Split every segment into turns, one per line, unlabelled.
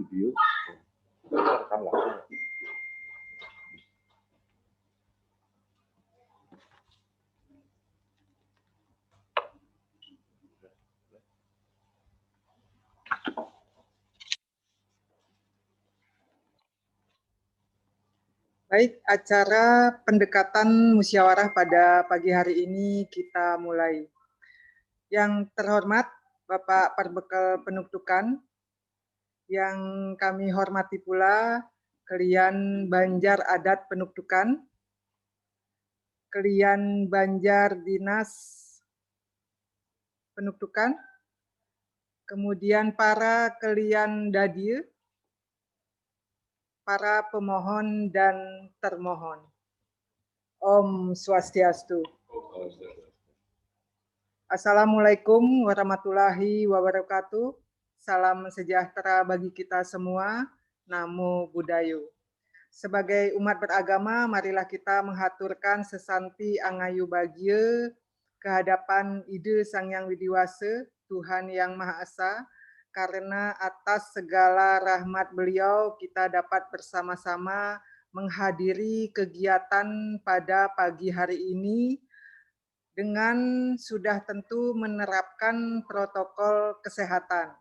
video, rekam langsung.
Baik, acara pendekatan musyawarah pada pagi hari ini kita mulai. Yang terhormat Bapak Perbekal Penuktukan, yang kami hormati pula kalian Banjar Adat Penuktukan, kalian Banjar Dinas Penuktukan, kemudian para kalian Dadir, para pemohon dan termohon. Om Swastiastu. Assalamualaikum warahmatullahi wabarakatuh. Salam sejahtera bagi kita semua. Namo Buddhaya. Sebagai umat beragama, marilah kita menghaturkan sesanti angayu bahagia kehadapan Ide Sang Yang Widiwasa, Tuhan Yang Maha Esa, karena atas segala rahmat beliau kita dapat bersama-sama menghadiri kegiatan pada pagi hari ini dengan sudah tentu menerapkan protokol kesehatan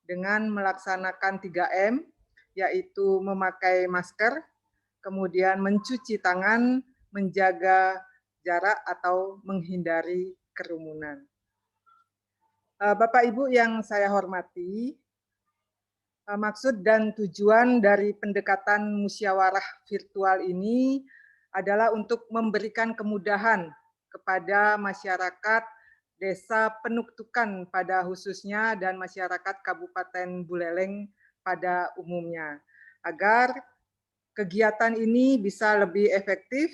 dengan melaksanakan 3M, yaitu memakai masker, kemudian mencuci tangan, menjaga jarak atau menghindari kerumunan. Bapak Ibu yang saya hormati, maksud dan tujuan dari pendekatan musyawarah virtual ini adalah untuk memberikan kemudahan kepada masyarakat Desa Penuktukan pada khususnya dan masyarakat Kabupaten Buleleng pada umumnya, agar kegiatan ini bisa lebih efektif,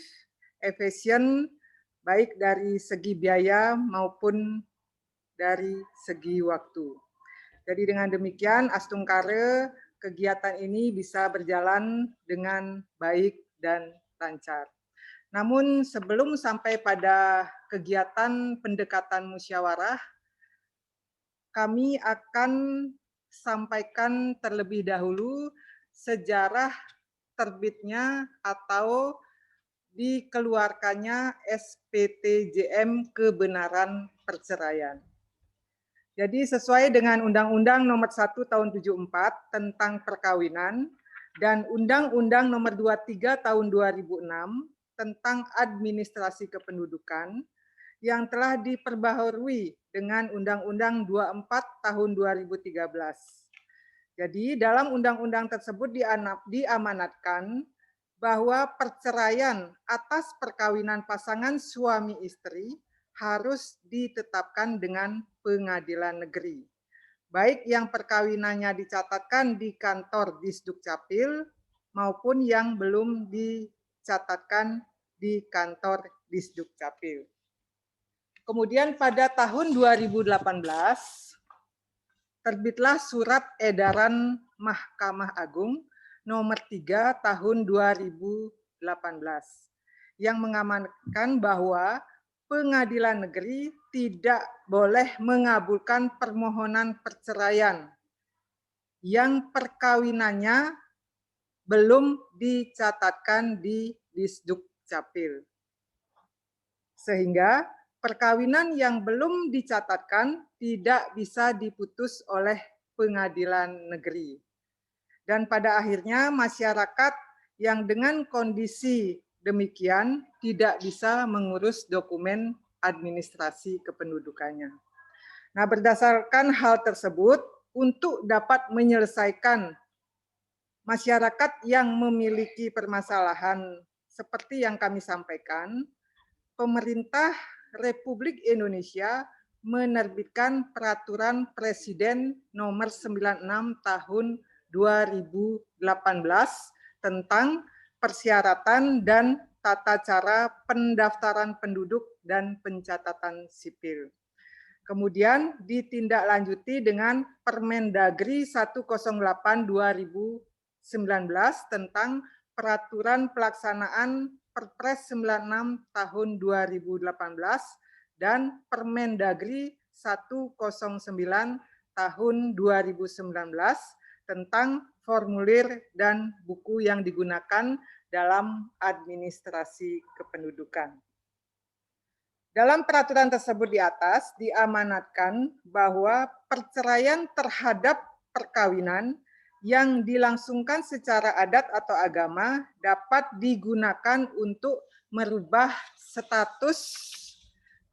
efisien, baik dari segi biaya maupun dari segi waktu. Jadi dengan demikian Astungkare kegiatan ini bisa berjalan dengan baik dan lancar. Namun sebelum sampai pada kegiatan pendekatan musyawarah, kami akan sampaikan terlebih dahulu sejarah terbitnya atau dikeluarkannya SPTJM Kebenaran Perceraian. Jadi sesuai dengan Undang-Undang Nomor 1 Tahun 74 tentang perkawinan dan Undang-Undang Nomor 23 Tahun 2006 tentang administrasi kependudukan yang telah diperbaharui dengan Undang-Undang 24 Tahun 2013. Jadi dalam undang-undang tersebut diamanatkan bahwa perceraian atas perkawinan pasangan suami istri harus ditetapkan dengan pengadilan negeri. Baik yang perkawinannya dicatatkan di kantor Disduk Capil maupun yang belum dicatatkan di kantor Disduk Capil. Kemudian pada tahun 2018 terbitlah surat edaran Mahkamah Agung nomor 3 tahun 2018 yang mengamankan bahwa Pengadilan Negeri tidak boleh mengabulkan permohonan perceraian yang perkawinannya belum dicatatkan di Disduk Capil. Sehingga perkawinan yang belum dicatatkan tidak bisa diputus oleh Pengadilan Negeri. Dan pada akhirnya masyarakat yang dengan kondisi demikian tidak bisa mengurus dokumen administrasi kependudukannya. Nah, berdasarkan hal tersebut, untuk dapat menyelesaikan masyarakat yang memiliki permasalahan seperti yang kami sampaikan, pemerintah Republik Indonesia menerbitkan Peraturan Presiden Nomor 96 Tahun 2018 tentang persyaratan dan tata cara pendaftaran penduduk dan pencatatan sipil. Kemudian ditindaklanjuti dengan Permendagri 108/2019 tentang peraturan pelaksanaan Perpres 96 tahun 2018 dan Permendagri 109 tahun 2019 tentang formulir dan buku yang digunakan dalam administrasi kependudukan. Dalam peraturan tersebut di atas diamanatkan bahwa perceraian terhadap perkawinan yang dilangsungkan secara adat atau agama dapat digunakan untuk merubah status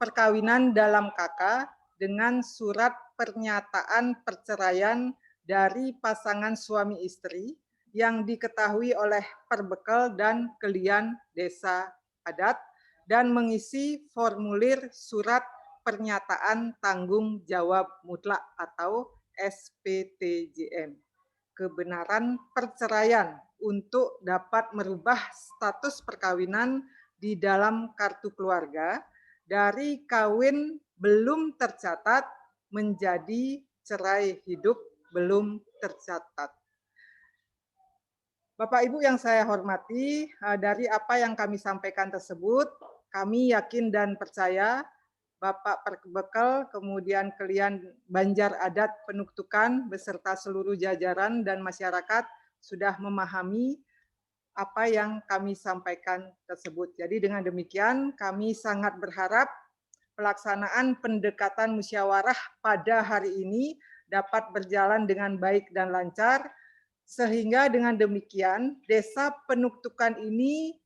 perkawinan dalam KK dengan surat pernyataan perceraian dari pasangan suami istri yang diketahui oleh perbekal dan kelian desa adat dan mengisi formulir surat pernyataan tanggung jawab mutlak atau SPTJM. Kebenaran perceraian untuk dapat merubah status perkawinan di dalam kartu keluarga dari kawin belum tercatat menjadi cerai hidup belum tercatat. Bapak Ibu yang saya hormati, dari apa yang kami sampaikan tersebut, kami yakin dan percaya Bapak Perbekal, kemudian kalian Banjar Adat Penuktukan beserta seluruh jajaran dan masyarakat sudah memahami apa yang kami sampaikan tersebut. Jadi dengan demikian kami sangat berharap pelaksanaan pendekatan musyawarah pada hari ini dapat berjalan dengan baik dan lancar, sehingga dengan demikian desa penuktukan ini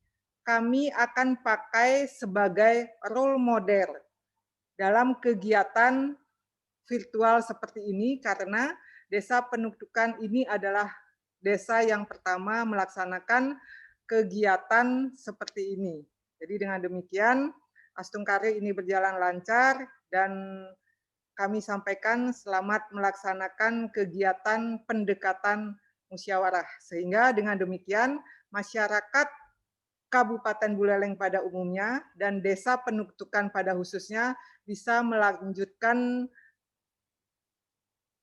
kami akan pakai sebagai role model dalam kegiatan virtual seperti ini, karena desa penuktukan ini adalah desa yang pertama melaksanakan kegiatan seperti ini. Jadi dengan demikian Astungkari ini berjalan lancar dan kami sampaikan selamat melaksanakan kegiatan pendekatan musyawarah. Sehingga dengan demikian masyarakat Kabupaten Buleleng pada umumnya dan desa penuktukan pada khususnya bisa melanjutkan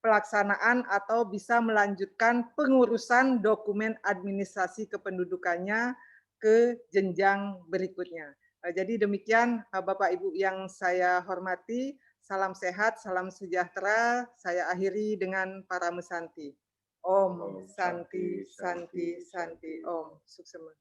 pelaksanaan atau bisa melanjutkan pengurusan dokumen administrasi kependudukannya ke jenjang berikutnya. Jadi demikian Bapak Ibu yang saya hormati, salam sehat, salam sejahtera, saya akhiri dengan para mesanti. Om Santi Santi Santi Om Suksema.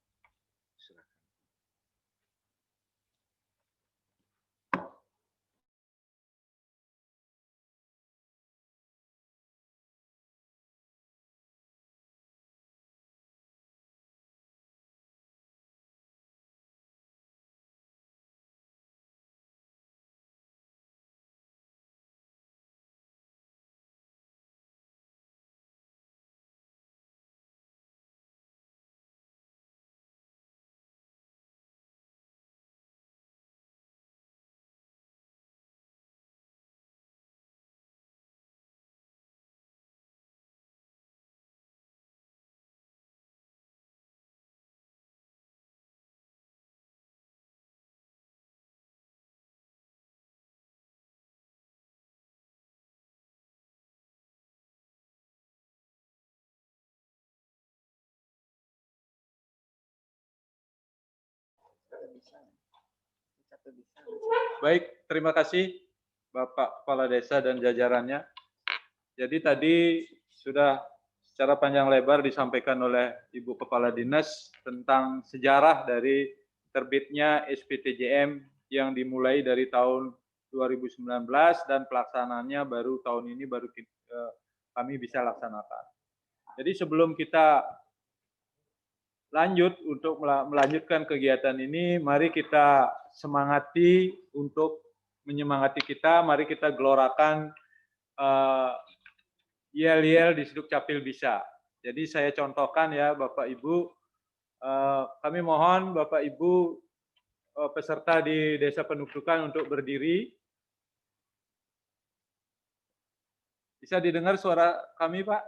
Baik, terima kasih Bapak Kepala Desa dan jajarannya. Jadi tadi sudah secara panjang lebar disampaikan oleh Ibu Kepala Dinas tentang sejarah dari terbitnya SPTJM yang dimulai dari tahun 2019 dan pelaksanaannya baru tahun ini baru kami bisa laksanakan. Jadi sebelum kita lanjut untuk melanjutkan kegiatan ini, mari kita semangati untuk menyemangati kita, mari kita gelorakan yel-yel di Sduk Capil Bisa. Jadi saya contohkan ya Bapak Ibu, kami mohon Bapak Ibu peserta di Desa Penuktukan untuk berdiri. Bisa didengar suara kami Pak?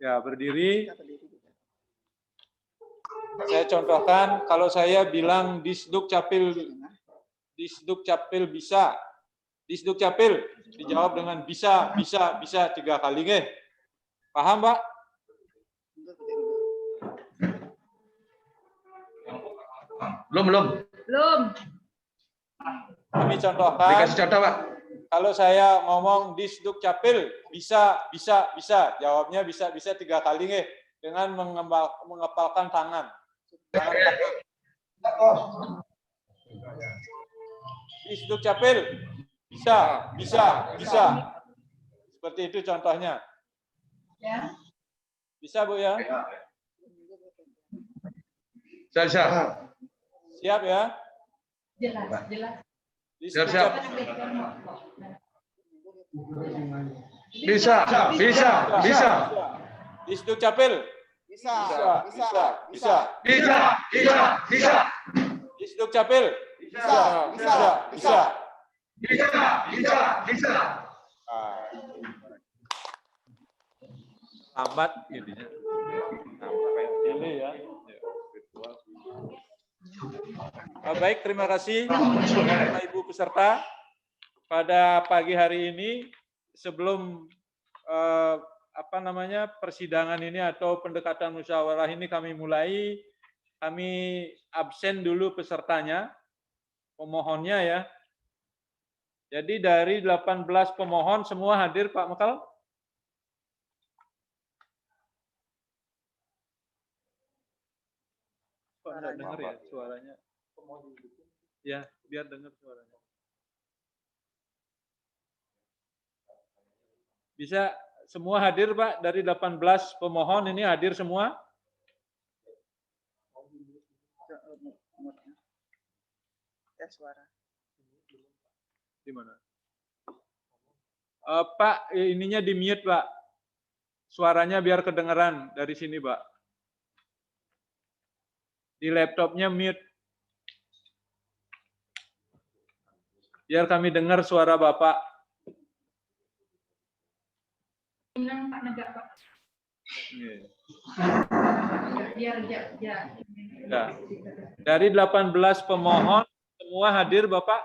Ya, berdiri. Saya contohkan, kalau saya bilang di Sduk Capil bisa, di Sduk Capil dijawab dengan bisa 3 kali nggih. Paham, Pak?
Belum.
Kami contohkan.
Dikasih contoh, Pak.
Kalau saya ngomong di Sduk Capil, bisa. Jawabnya bisa 3 kali nggih dengan mengepalkan tangan. Di Sduk Capil, bisa. Seperti itu contohnya. Bisa, Bu ya? Siap ya?
Jelas.
Di Sduk
Siap.
Capil.
Bisa.
Di Sduk Capil.
Bisa.
Di Sduk Capil. Bisa. Lambat jadinya. Ya. Baik, terima kasih Bapak Ibu peserta. Pada pagi hari ini sebelum persidangan ini atau pendekatan musyawarah ini kami mulai, kami absen dulu pesertanya, pemohonnya ya. Jadi dari 18 pemohon semua hadir Pak Mekal? Kok enggak dengar ya suaranya? Ya, biar dengar suaranya. Bisa semua hadir Pak, dari 18 pemohon ini hadir semua?
Tes suara.
Di mana? Pak, ininya di mute Pak. Suaranya biar kedengeran dari sini Pak. Di laptopnya mute. Biar kami dengar suara Bapak.
Pak Negak, Pak. Biar
Nah, dari 18 pemohon semua hadir Bapak?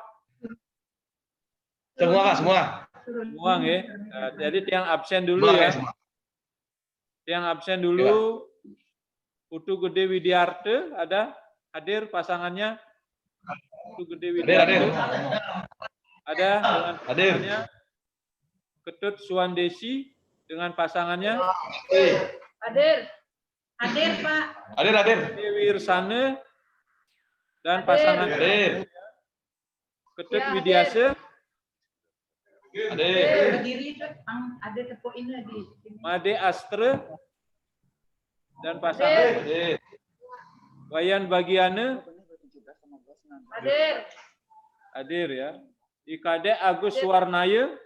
Semua.
Semua nggih. Nah, jadi tiang absen dulu ya. Tiang absen dulu. Putu Gede Widiarte ada hadir pasangannya. Putu Gede Widiarte. Ada dengan pasangannya. Ketut Suandesi dengan pasangannya.
Hadir Pak.
Hadir.
Dewi Irsane dan pasangannya. Ketut
Ya,
Widiase.
Berdiri itu ada tepuk ini di sini.
Made Astre dan pasangan. Wayan Bagiane. Hadir ya. IKD Agus Warnaya.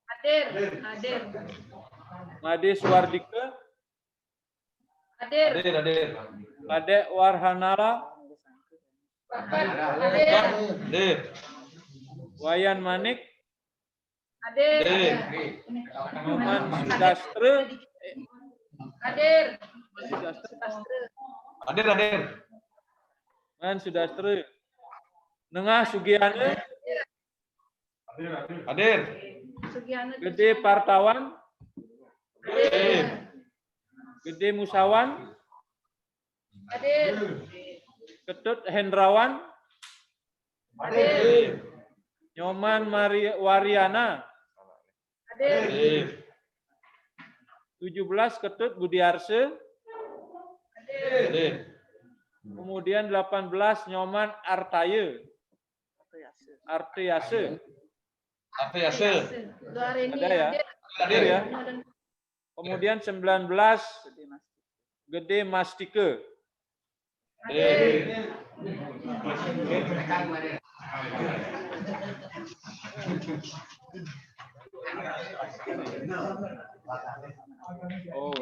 Hadir.
Made Suwardike.
Hadir.
Kade Warhanara.
Hadir.
Wayan Manik.
Hadir.
Noman Sudastre.
Hadir.
Man Sudastre. Nengah Sugiane.
Hadir.
Sugiana.
Gede Partawan.
Hadir.
Gede Musawan.
Hadir.
Ketut Hendrawan.
Hadir.
Nyoman Wariana.
Hadir.
17 Ketut Budiarse.
Hadir.
Kemudian 18 Nyoman Artayase.
Luar ini
Ada ya? Hadir ya. Kemudian 19 Gede Mastike.
Hadir.
Oh.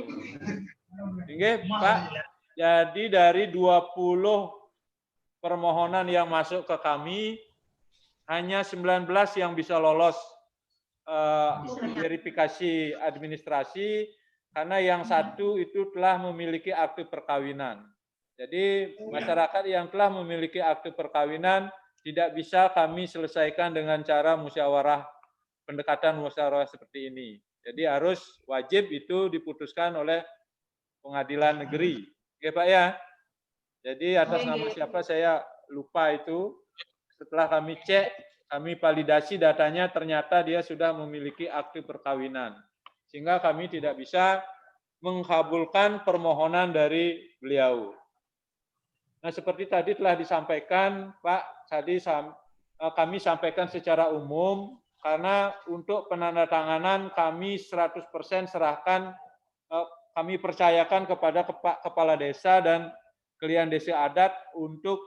Nggih, Pak. Jadi dari 20 permohonan yang masuk ke kami, hanya 19 yang bisa lolos verifikasi administrasi, karena yang satu itu telah memiliki akte perkawinan. Jadi masyarakat yang telah memiliki akte perkawinan tidak bisa kami selesaikan dengan cara musyawarah, pendekatan musyawarah seperti ini. Jadi harus wajib itu diputuskan oleh pengadilan negeri. Oke Pak ya. Jadi atas nama siapa saya lupa itu. Setelah kami cek kami validasi datanya, ternyata dia sudah memiliki akte perkawinan. Sehingga kami tidak bisa mengkabulkan permohonan dari beliau. Nah, seperti tadi telah disampaikan, Pak, tadi kami sampaikan secara umum, karena untuk penandatanganan kami 100% serahkan, kami percayakan kepada kepala desa dan kalian desa adat untuk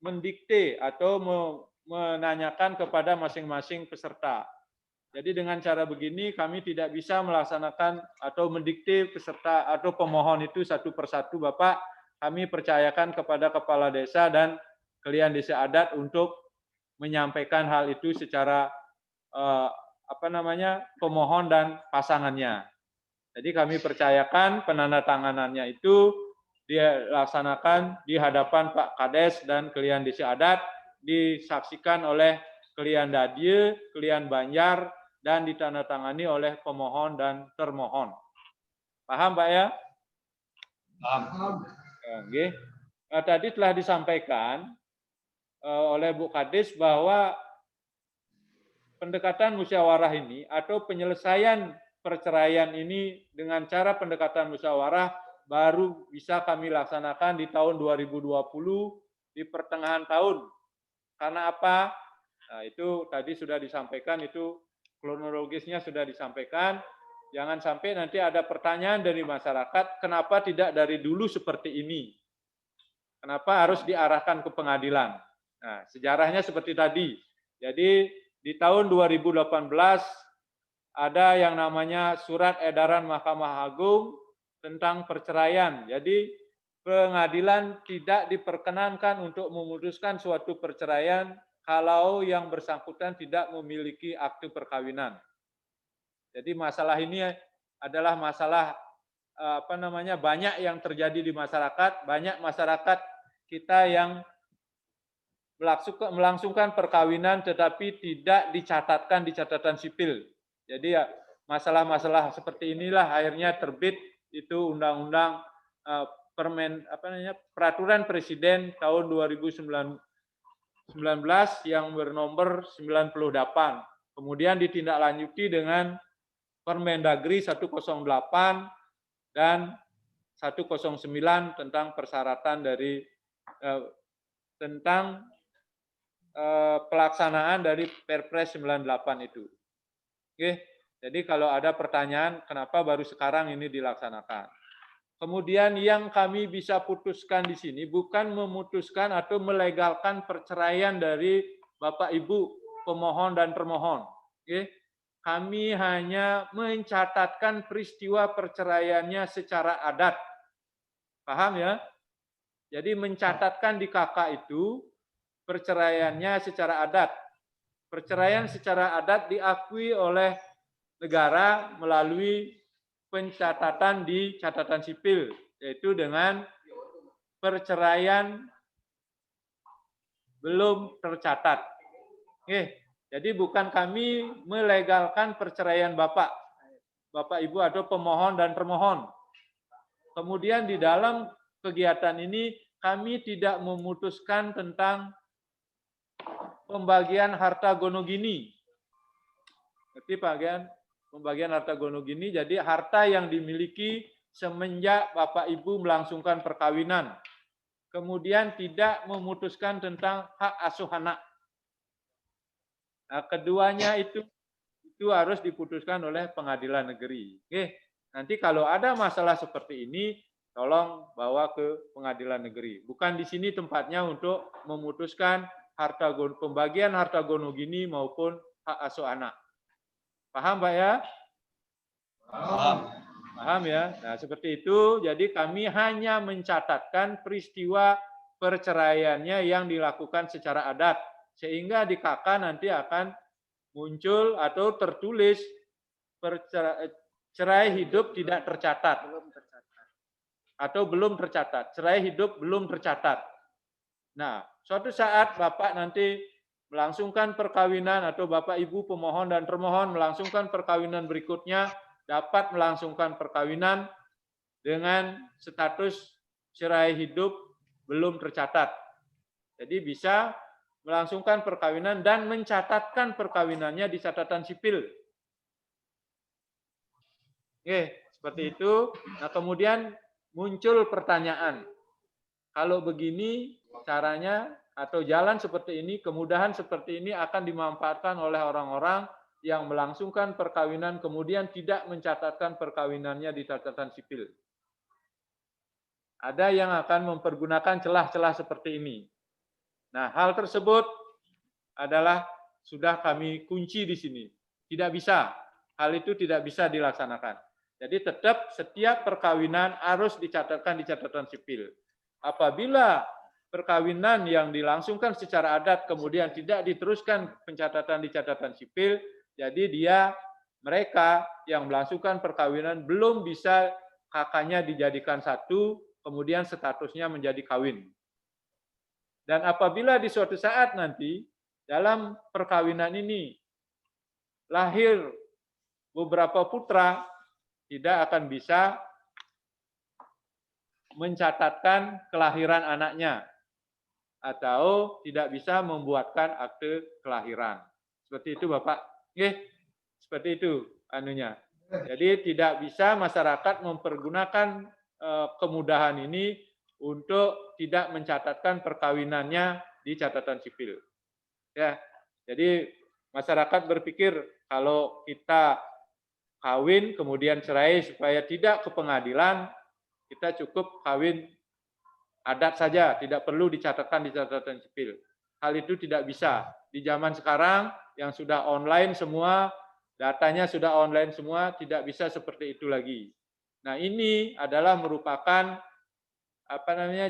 mendikte atau menanyakan kepada masing-masing peserta. Jadi dengan cara begini kami tidak bisa melaksanakan atau mendikte peserta atau pemohon itu satu persatu, Bapak. Kami percayakan kepada kepala desa dan kalian desa adat untuk menyampaikan hal itu secara pemohon dan pasangannya. Jadi kami percayakan penandatanganannya itu dilaksanakan di hadapan Pak Kades dan kalian desa adat, disaksikan oleh kalian Dadie, kalian Banjar, dan ditandatangani oleh pemohon dan termohon. Paham, Pak ya?
Paham.
Oke. Nah, tadi telah disampaikan oleh Bu Kades bahwa pendekatan musyawarah ini atau penyelesaian perceraian ini dengan cara pendekatan musyawarah baru bisa kami laksanakan di tahun 2020 di pertengahan tahun. Karena apa? Nah, itu tadi sudah disampaikan, itu kronologisnya sudah disampaikan. Jangan sampai nanti ada pertanyaan dari masyarakat, kenapa tidak dari dulu seperti ini? Kenapa harus diarahkan ke pengadilan? Nah, sejarahnya seperti tadi. Jadi di tahun 2018 ada yang namanya Surat Edaran Mahkamah Agung tentang perceraian. Jadi pengadilan tidak diperkenankan untuk memutuskan suatu perceraian kalau yang bersangkutan tidak memiliki akte perkawinan. Jadi masalah ini adalah masalah banyak yang terjadi di masyarakat, banyak masyarakat kita yang melangsungkan perkawinan tetapi tidak dicatatkan di catatan sipil. Jadi ya masalah-masalah seperti inilah akhirnya terbit itu undang-undang peraturan presiden tahun 2019 yang bernomor 98. Kemudian ditindaklanjuti dengan Permendagri 108 dan 109 tentang persyaratan dari tentang pelaksanaan dari Perpres 98 itu. Oke, jadi kalau ada pertanyaan kenapa baru sekarang ini dilaksanakan. Kemudian yang kami bisa putuskan di sini bukan memutuskan atau melegalkan perceraian dari Bapak Ibu pemohon dan termohon. Oke. Kami hanya mencatatkan peristiwa perceraiannya secara adat. Paham ya? Jadi mencatatkan di KK itu perceraiannya secara adat. Perceraian secara adat diakui oleh negara melalui pencatatan di catatan sipil, yaitu dengan perceraian belum tercatat. Oke, jadi bukan kami melegalkan perceraian Bapak Ibu atau pemohon dan termohon. Kemudian di dalam kegiatan ini kami tidak memutuskan tentang pembagian harta gonogini. Ngerti Pak Gian? Pembagian harta gonogini, jadi harta yang dimiliki semenjak Bapak Ibu melangsungkan perkawinan. Kemudian tidak memutuskan tentang hak asuh anak. Nah, keduanya itu harus diputuskan oleh pengadilan negeri. Oke, nanti kalau ada masalah seperti ini, tolong bawa ke pengadilan negeri. Bukan di sini tempatnya untuk memutuskan pembagian harta gonogini maupun hak asuh anak. Paham Pak ya? Paham ya? Nah seperti itu, jadi kami hanya mencatatkan peristiwa perceraiannya yang dilakukan secara adat. Sehingga di KK nanti akan muncul atau tertulis cerai hidup tidak tercatat. Atau belum tercatat. Cerai hidup belum tercatat. Nah, suatu saat Bapak nanti melangsungkan perkawinan atau Bapak Ibu pemohon dan termohon melangsungkan perkawinan berikutnya dapat melangsungkan perkawinan dengan status cerai hidup belum tercatat. Jadi bisa melangsungkan perkawinan dan mencatatkan perkawinannya di catatan sipil. Oke, seperti itu. Nah, kemudian muncul pertanyaan. Kalau begini caranya atau jalan seperti ini, kemudahan seperti ini akan dimanfaatkan oleh orang-orang yang melangsungkan perkawinan kemudian tidak mencatatkan perkawinannya di catatan sipil. Ada yang akan mempergunakan celah-celah seperti ini. Nah, hal tersebut adalah sudah kami kunci di sini. Tidak bisa, hal itu tidak bisa dilaksanakan. Jadi tetap setiap perkawinan harus dicatatkan di catatan sipil. Apabila perkawinan yang dilangsungkan secara adat kemudian tidak diteruskan pencatatan di catatan sipil, jadi mereka yang melangsungkan perkawinan belum bisa kakaknya dijadikan satu, kemudian statusnya menjadi kawin. Dan apabila di suatu saat nanti dalam perkawinan ini lahir beberapa putra, tidak akan bisa mencatatkan kelahiran anaknya atau tidak bisa membuatkan akte kelahiran. Seperti itu Bapak. Seperti itu anunya. Jadi tidak bisa masyarakat mempergunakan kemudahan ini untuk tidak mencatatkan perkawinannya di catatan sipil. Ya. Jadi masyarakat berpikir kalau kita kawin kemudian cerai supaya tidak ke pengadilan, kita cukup kawin adat saja, tidak perlu dicatatkan di catatan sipil. Hal itu tidak bisa. Di zaman sekarang yang sudah online semua, datanya sudah online semua, tidak bisa seperti itu lagi. Nah, ini adalah merupakan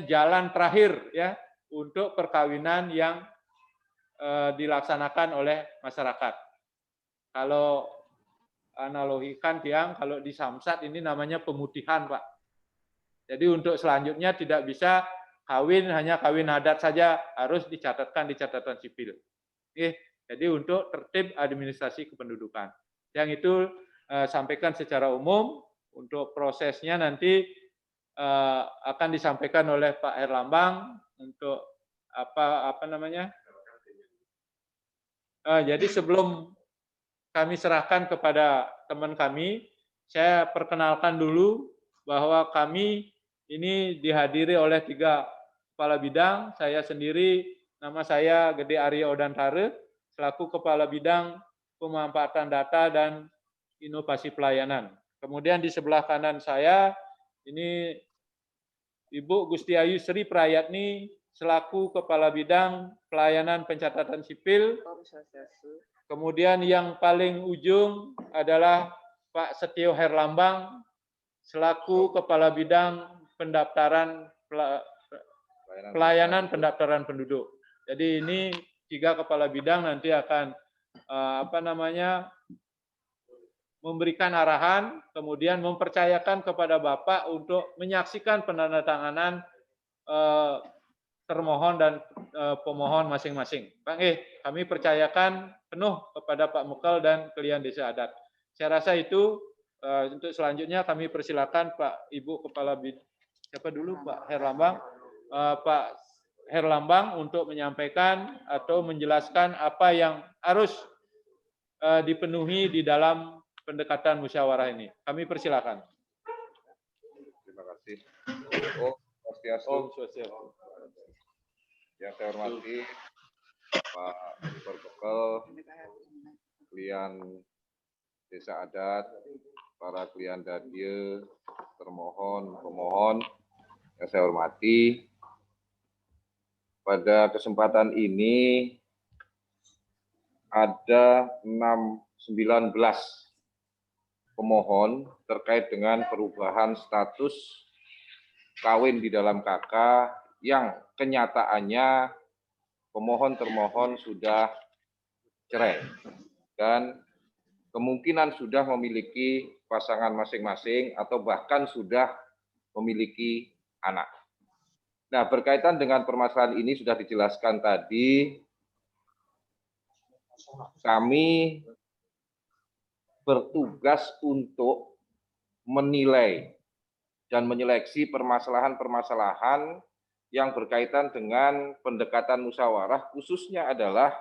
jalan terakhir ya untuk perkawinan yang dilaksanakan oleh masyarakat. Kalau analogikan tiang, kalau di Samsat ini namanya pemutihan, Pak. Jadi untuk selanjutnya tidak bisa kawin hanya kawin adat saja, harus dicatatkan di catatan sipil. Jadi untuk tertib administrasi kependudukan. Yang itu sampaikan secara umum, untuk prosesnya nanti akan disampaikan oleh Pak Herlambang untuk jadi sebelum kami serahkan kepada teman kami, saya perkenalkan dulu bahwa kami ini dihadiri oleh 3 kepala bidang. Saya sendiri, nama saya Gede Arya Odantare, selaku Kepala Bidang Pemanfaatan Data dan Inovasi Pelayanan. Kemudian di sebelah kanan saya, ini Ibu Gusti Ayu Sri Prayatni, selaku Kepala Bidang Pelayanan Pencatatan Sipil. Kemudian yang paling ujung adalah Pak Setio Herlambang, selaku Kepala Bidang Pelayanan Pendaftaran Penduduk. Jadi ini 3 kepala bidang nanti akan memberikan arahan, kemudian mempercayakan kepada Bapak untuk menyaksikan penandatanganan termohon dan pemohon masing-masing. Pak, kami percayakan penuh kepada Pak Mukal dan kalian Desa Adat. Saya rasa itu untuk selanjutnya kami persilakan Pak Ibu Kepala Bidang, siapa dulu Pak Herlambang, Pak Herlambang untuk menyampaikan atau menjelaskan apa yang harus dipenuhi di dalam pendekatan musyawarah ini. Kami persilakan.
Terima kasih. Om Swastiastu. Yang saya hormati Pak Berbekal, klien Desa Adat, para klien dadie, termohon, pemohon, yang saya hormati. Pada kesempatan ini ada 19 pemohon terkait dengan perubahan status kawin di dalam KK yang kenyataannya pemohon termohon sudah cerai dan kemungkinan sudah memiliki pasangan masing-masing atau bahkan sudah memiliki anak. Nah, berkaitan dengan permasalahan ini sudah dijelaskan tadi, kami bertugas untuk menilai dan menyeleksi permasalahan-permasalahan yang berkaitan dengan pendekatan musyawarah, khususnya adalah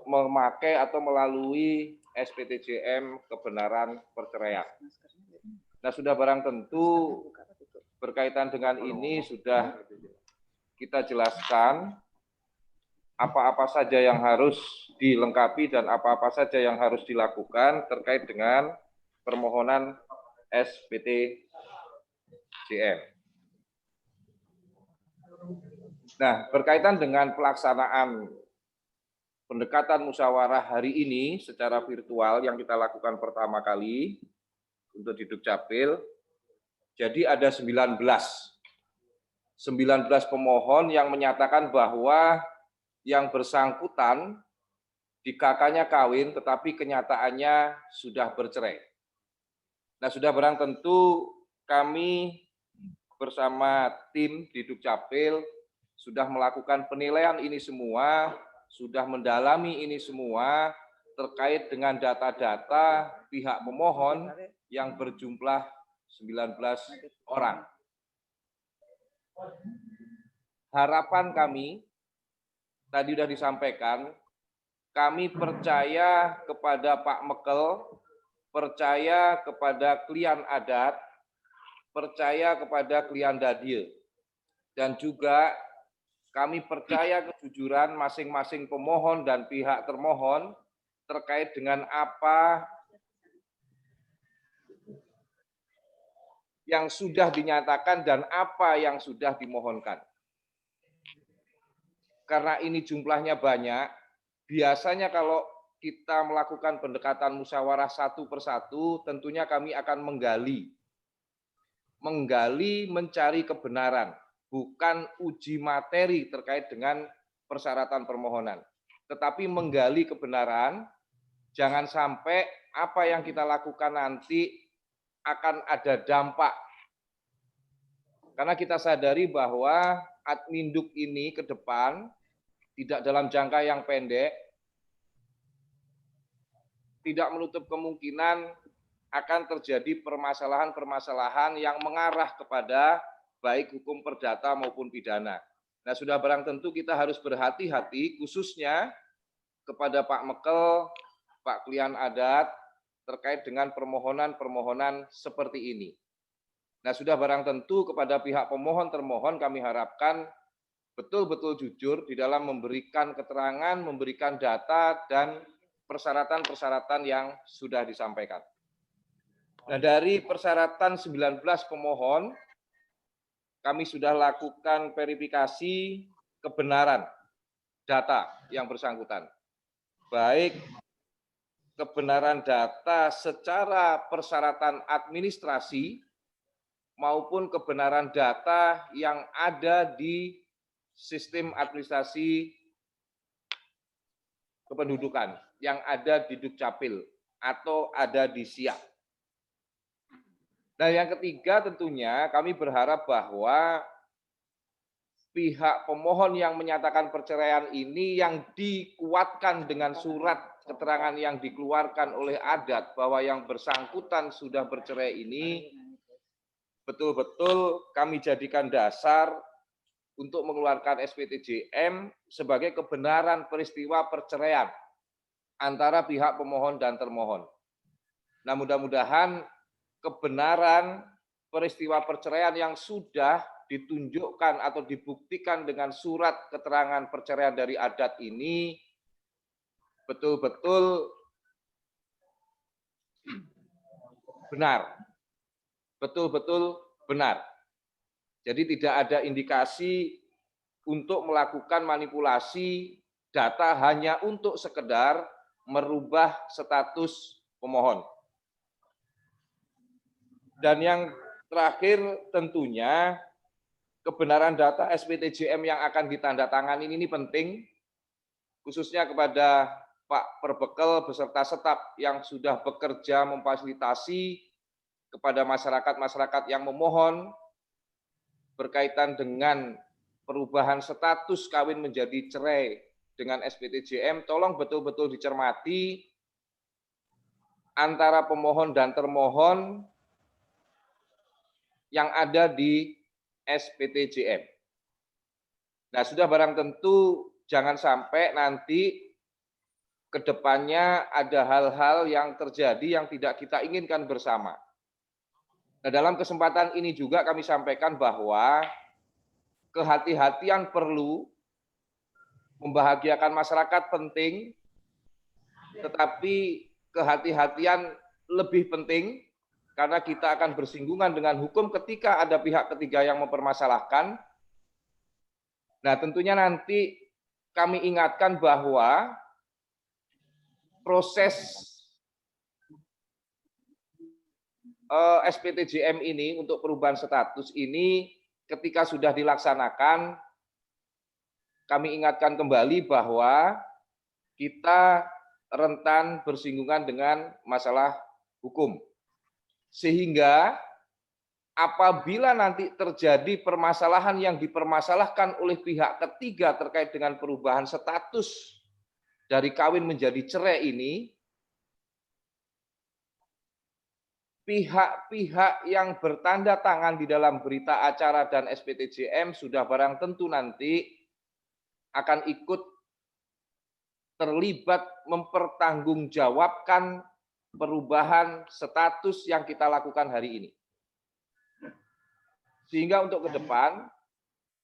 memakai atau melalui SPTJM kebenaran perceraian. Nah, sudah barang tentu berkaitan dengan ini sudah kita jelaskan apa-apa saja yang harus dilengkapi dan apa-apa saja yang harus dilakukan terkait dengan permohonan SPTJM. Nah, berkaitan dengan pelaksanaan pendekatan musyawarah hari ini secara virtual yang kita lakukan pertama kali untuk di Dukcapil, jadi ada 19 pemohon yang menyatakan bahwa yang bersangkutan di kakaknya kawin tetapi kenyataannya sudah bercerai. Nah, sudah barang tentu kami bersama tim di Dukcapil sudah melakukan penilaian ini semua, sudah mendalami ini semua terkait dengan data-data pihak pemohon yang berjumlah 19 orang. Harapan kami tadi sudah disampaikan, kami percaya kepada Pak Mekel, percaya kepada klien adat, percaya kepada klien dadil, dan juga kami percaya kejujuran masing-masing pemohon dan pihak termohon terkait dengan apa yang sudah dinyatakan dan apa yang sudah dimohonkan. Karena ini jumlahnya banyak, biasanya kalau kita melakukan pendekatan musyawarah satu persatu, tentunya kami akan menggali, mencari kebenaran, bukan uji materi terkait dengan persyaratan permohonan, tetapi menggali kebenaran. Jangan sampai apa yang kita lakukan nanti akan ada dampak. Karena kita sadari bahwa Adminduk ini ke depan tidak dalam jangka yang pendek, tidak menutup kemungkinan akan terjadi permasalahan-permasalahan yang mengarah kepada baik hukum perdata maupun pidana. Nah, sudah barang tentu kita harus berhati-hati khususnya kepada Pak Mekel, Pak klien adat terkait dengan permohonan-permohonan seperti ini. Nah, sudah barang tentu kepada pihak pemohon termohon kami harapkan betul-betul jujur di dalam memberikan keterangan, memberikan data dan persyaratan-persyaratan yang sudah disampaikan. Nah, dari persyaratan 19 pemohon, kami sudah lakukan verifikasi kebenaran data yang bersangkutan. Baik kebenaran data secara persyaratan administrasi maupun kebenaran data yang ada di sistem administrasi kependudukan yang ada di Dukcapil atau ada di SIAP. Nah, yang ketiga tentunya kami berharap bahwa pihak pemohon yang menyatakan perceraian ini yang dikuatkan dengan surat keterangan yang dikeluarkan oleh adat bahwa yang bersangkutan sudah bercerai ini betul-betul kami jadikan dasar untuk mengeluarkan SPTJM sebagai kebenaran peristiwa perceraian antara pihak pemohon dan termohon. Nah, mudah-mudahan kebenaran peristiwa perceraian yang sudah ditunjukkan atau dibuktikan dengan surat keterangan perceraian dari adat ini betul-betul benar. Betul-betul benar. Jadi tidak ada indikasi untuk melakukan manipulasi data hanya untuk sekedar merubah status pemohon. Dan yang terakhir tentunya kebenaran data SPTJM yang akan ditandatangani ini penting, khususnya kepada Pak Perbekel beserta staf yang sudah bekerja memfasilitasi kepada masyarakat-masyarakat yang memohon berkaitan dengan perubahan status kawin menjadi cerai dengan SPTJM, tolong betul-betul dicermati antara pemohon dan termohon yang ada di SPTJM. Nah, sudah barang tentu jangan sampai nanti ke depannya ada hal-hal yang terjadi yang tidak kita inginkan bersama. Nah, dalam kesempatan ini juga kami sampaikan bahwa kehati-hatian perlu, membahagiakan masyarakat penting, tetapi kehati-hatian lebih penting karena kita akan bersinggungan dengan hukum ketika ada pihak ketiga yang mempermasalahkan. Nah, tentunya nanti kami ingatkan bahwa proses SPTJM ini untuk perubahan status ini ketika sudah dilaksanakan, kami ingatkan kembali bahwa kita rentan bersinggungan dengan masalah hukum. Sehingga apabila nanti terjadi permasalahan yang dipermasalahkan oleh pihak ketiga terkait dengan perubahan status dari kawin menjadi cerai ini, pihak-pihak yang bertanda tangan di dalam berita acara dan SPTJM sudah barang tentu nanti akan ikut terlibat mempertanggungjawabkan perubahan status yang kita lakukan hari ini. Sehingga untuk ke depan,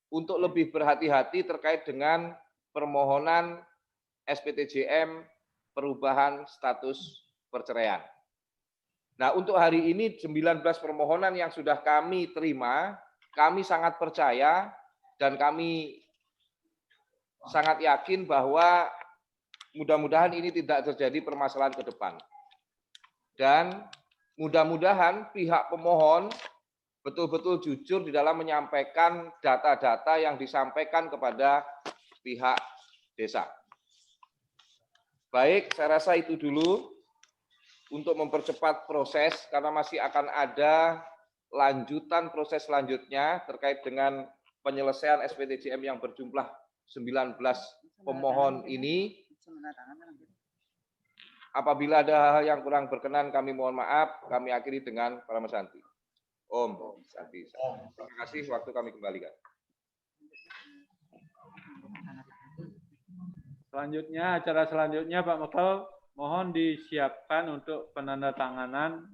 untuk lebih berhati-hati terkait dengan permohonan SPTJM perubahan status perceraian. Nah, untuk hari ini 19 permohonan yang sudah kami terima, kami sangat percaya dan kami sangat yakin bahwa mudah-mudahan ini tidak terjadi permasalahan ke depan. Dan mudah-mudahan pihak pemohon betul-betul jujur di dalam menyampaikan data-data yang disampaikan kepada pihak desa. Baik, saya rasa itu dulu untuk mempercepat proses, karena masih akan ada lanjutan proses selanjutnya terkait dengan penyelesaian SPTJM yang berjumlah 19 pemohon ini. Apabila ada hal yang kurang berkenan, kami mohon maaf. Kami akhiri dengan Parama Santi. Om Santi. Terima kasih, waktu kami kembalikan.
Selanjutnya, acara selanjutnya Pak Mekal, mohon disiapkan untuk penandatanganan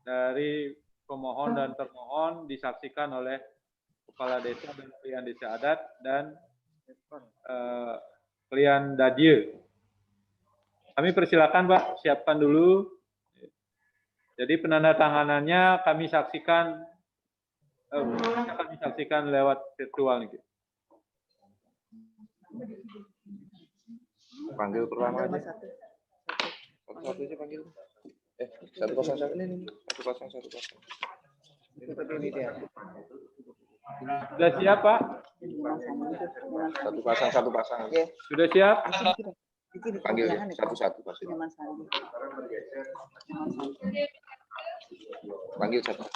dari pemohon dan termohon disaksikan oleh Kepala Desa dan Klien Desa Adat dan Klien Dadie. Kami persilakan Pak, siapkan dulu. Jadi penandatanganannya kami saksikan lewat virtual nih.
Panggil pertama aja. Satu aja panggil. 101 ini. 101. Ini dia.
Sudah siap Pak?
Satu pasang.
Sudah siap?
Panggil ya, satu-satu pasti. Panggil satu.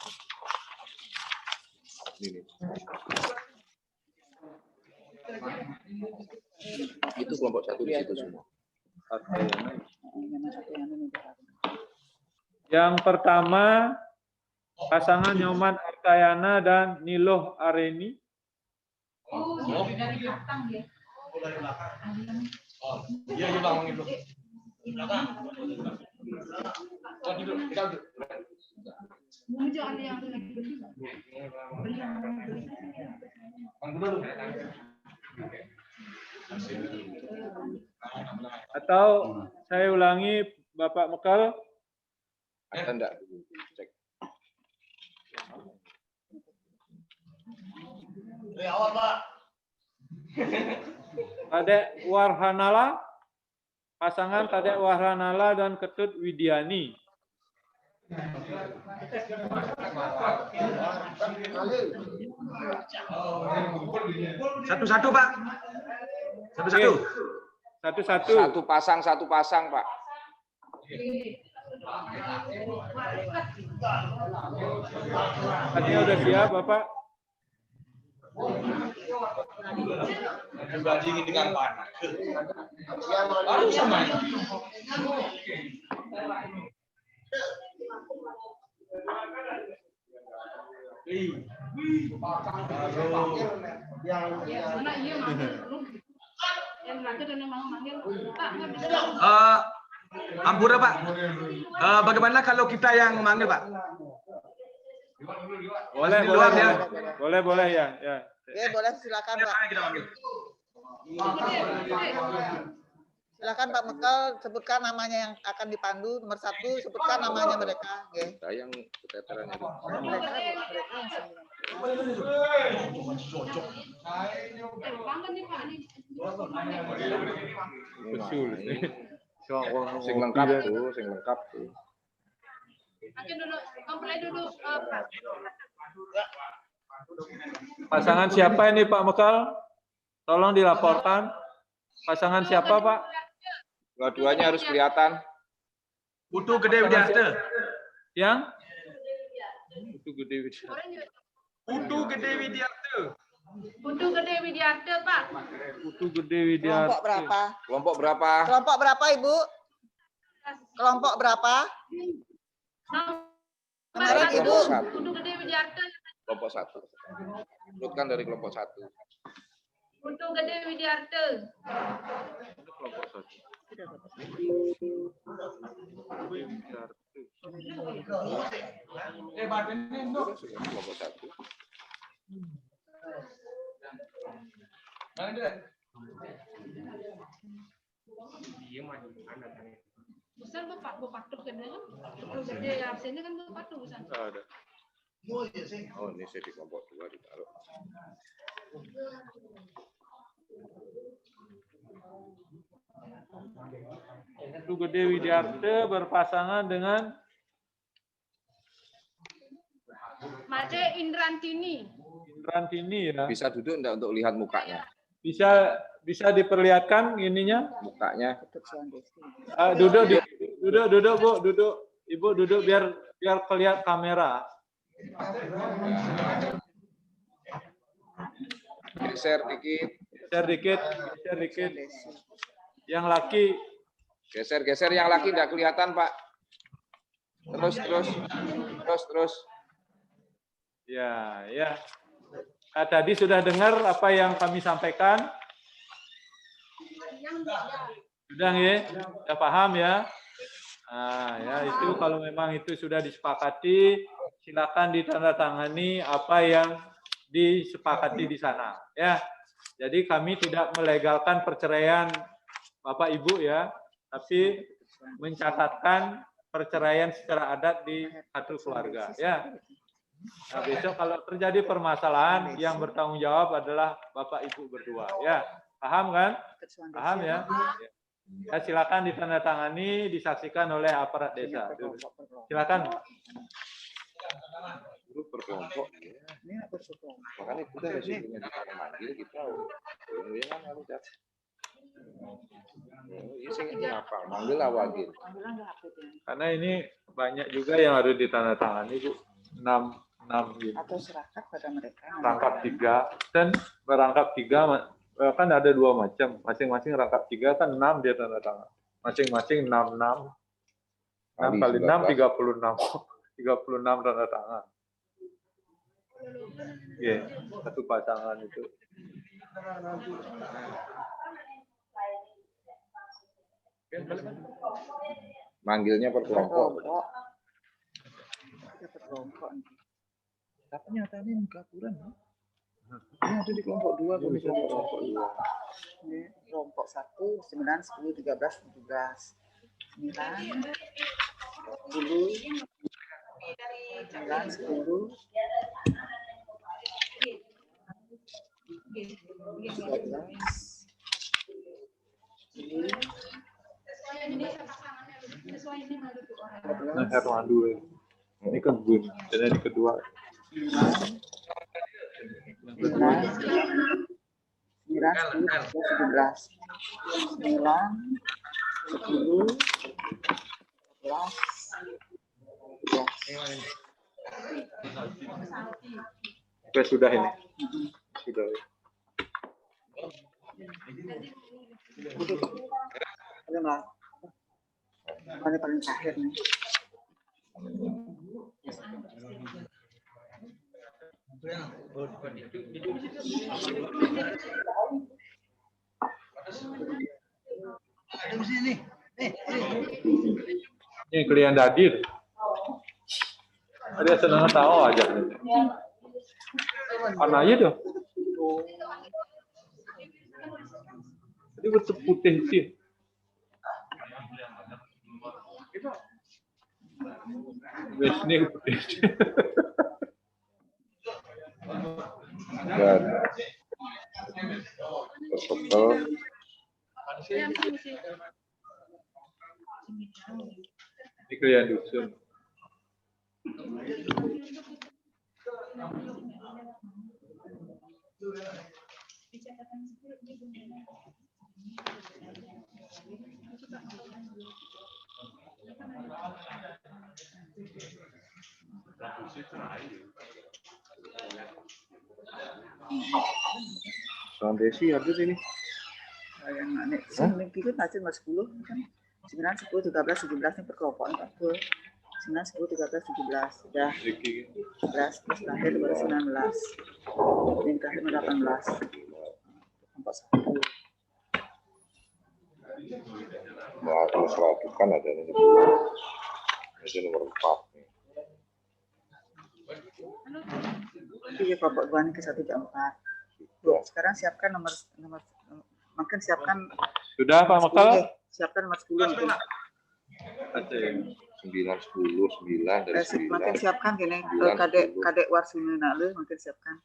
Ini. Itu kelompok satu di situ semua.
Yang pertama, pasangan Nyoman Arkayana dan Niloh Areni.
Dari belakang dia.
Oh, iya Bang, itu. Belakang. Oh, duduk, kita duduk.
Ada yang lagi beli.
Atau saya ulangi Bapak Mekal.
Ada enggak? Cek.
Dari awal, Pak.
Kadek Warhanala, pasangan Kadek Warhanala dan Ketut Widiani.
Satu-satu, Pak. Satu-satu.
Satu-satu.
Satu pasang, Pak.
Artinya udah siap, Bapak?
Dibandingin dengan panas. Aduh, sama.
Mana iya manggil. Yang manggil dan yang manggil. Pak, nggak bisa.
Ampura Pak, bagaimana kalau kita yang manggil Pak?
Boleh,
Di luar, ya.
boleh ya.
Oke, boleh silakan Pak.
Siapa yang kita manggil?
Silakan Pak Mekel, sebutkan namanya yang akan dipandu. Nomor 1, sebutkan namanya mereka. Oke.
Saya yang keteteran itu.
Mereka yang
Bangun nih Pak nih.
Betul.
Sing lengkap tuh, sing lengkap tuh.
Makin dulu, komplain dulu. Pak.
Pasangan siapa ini Pak Mekal? Tolong dilaporkan. Pasangan siapa Pak?
Dua-duanya harus kelihatan.
Putu Gede Widiarte.
Yang? Itu gede.
Putu Gede Widiarte.
Putu Gede Widiarte, Pak.
Putu Gede Widiarte.
Kelompok berapa?
Kelompok berapa?
Kelompok berapa Ibu? Kelompok berapa? Kemarin
Nomor
Ibu.
satu.
Putu Gede Widiarte.
Kelompok 1. Sebutkan dari kelompok 1.
Putu Gede Widiarte.
Kelompok 1.
Kelompok 1.
Bukan Bapak, Bapak kan kan? Putu Gede absennya kan Bapak tuh bukan.
Ada.
Oh, ini saya di kelompok 2 ditaruh.
Putu Gede Widiarte berpasangan dengan
Made Indrantini.
Indrantini ya.
Bisa duduk enggak untuk lihat mukanya?
Bisa diperlihatkan ininya?
Mukanya.
Duduk Bu, duduk. Ibu duduk biar kelihatan kamera.
Geser dikit.
Geser dikit. Yang laki
Geser yang laki enggak kelihatan, Pak. Terus.
ya. Tadi sudah dengar apa yang kami sampaikan? Sudah ya? Sudah paham ya? Nah, ya itu kalau memang itu sudah disepakati, silakan ditandatangani apa yang disepakati di sana. Ya, jadi kami tidak melegalkan perceraian Bapak Ibu ya, tapi mencatatkan perceraian secara adat di satu keluarga. Ya. Nah, besok kalau terjadi permasalahan yang bertanggung jawab adalah Bapak Ibu berdua. Ya, paham kan? Paham ya? Ya, silakan ditandatangani, disaksikan oleh aparat desa. Silakan.
Grup berkelompok. Makanya kita resikonya kita manggil kita. Ya kan harus ya. Ini sing apa? Manggil awagin.
Karena ini banyak juga yang harus ditandatangani, Bu. 6 gitu.
Atau serahkan pada mereka.
Rangkap 3 dan merangkap 3 kan ada 2 macam. Masing-masing rangkap 3 kan 6 dia tanda tangan. Masing-masing 6 kali 6 36. 36 tanda tangan. Oke, satu pasangan itu.
Manggilnya per kelompok.
Tapi nyatanya muka aturan ya. Ini ada di kelompok 2,
Ini kelompok 2.
Ini kelompok 1, 9, 10, 13, 17. 9, 10, 11,
Nah, Hermandu ini kan Gun, dan yang kedua.
9, 10, 11, 12.
Oke, sudah ini. Sudah.
Mana paling terakhir nih?
Ini klien hadir. Dia senang tahu aja. Anaknya tuh. Jadi betul putih sih. Wes ini putih.
Dan bekel.
Ini klien dusun.
Desi ada ini.
Yang mana? Seminggu itu hasil mas 10 kan 9, 10, 13, 17 ini perkelompok 40. 9, 10, 13, 17 sudah 11 plus terakhir baru 19 ini terakhir 18 kelompok 1.
Nah, terus kan ada ini. Ini nomor 4.
Iya kelompok 2 ini ke 1 ke 4. Sekarang siapkan nomor makin siapkan
Sudah Pak Mekal?
Siapkan nomor 10 mungkin.
9, 10, 9 dari 9.
Makin siapkan gini kadek Warsumena lu makin siapkan.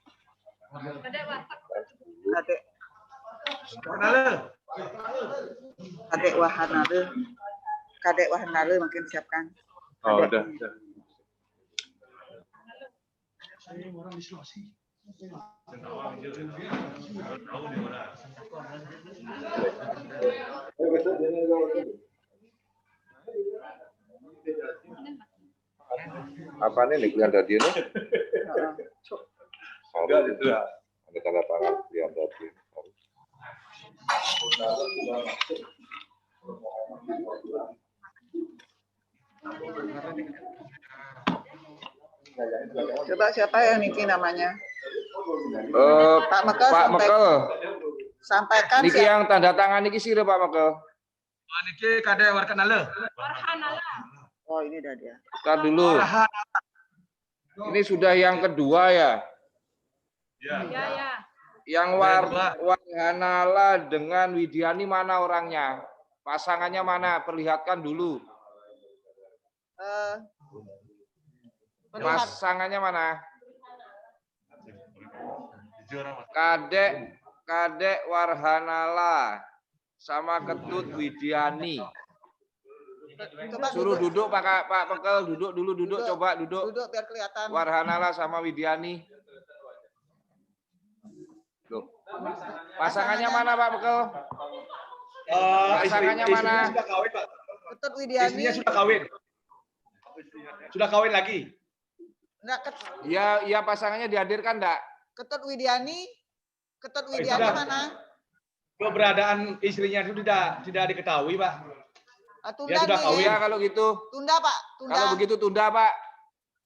Kadek Wahana lu makin siapkan.
Oh, udah.
Orang di Sulawesi.
Apa nih klien tadi ini?
Enggak itu ya.
Ada tanda tangan klien tadi.
Coba siapa yang niki namanya?
Pak Mekal.
Sampaikan.
Niki yang tanda tangan niki sih Pak Mekal.
Niki kadek Warkanala.
Oh ini dah dia.
Tar dulu. Ini sudah yang kedua ya.
Ya.
Yang Warhanala dengan Widiani mana orangnya? Pasangannya mana? Perlihatkan dulu. Pasangannya mana? Kadek Warhanala sama Ketut Widiani. Suruh duduk Pak Mekal, duduk, coba duduk.
Duduk biar kelihatan.
Warhanala sama Widiani. Loh. Pasangannya mana Pak Mekal? Pasangannya mana?
Sudah kawin, Pak.
Ketut Widiani.
Istrinya sudah kawin. Sudah kawin lagi.
Iya, pasangannya dihadirkan enggak?
Ketut Widiani
sudah.
mana?
Keberadaan istrinya itu tidak diketahui, Pak.
Tunda
Dia sudah
dulu
kawin.
ya.
Iya kalau gitu.
Tunda Pak, tunda.
Kalau begitu tunda Pak.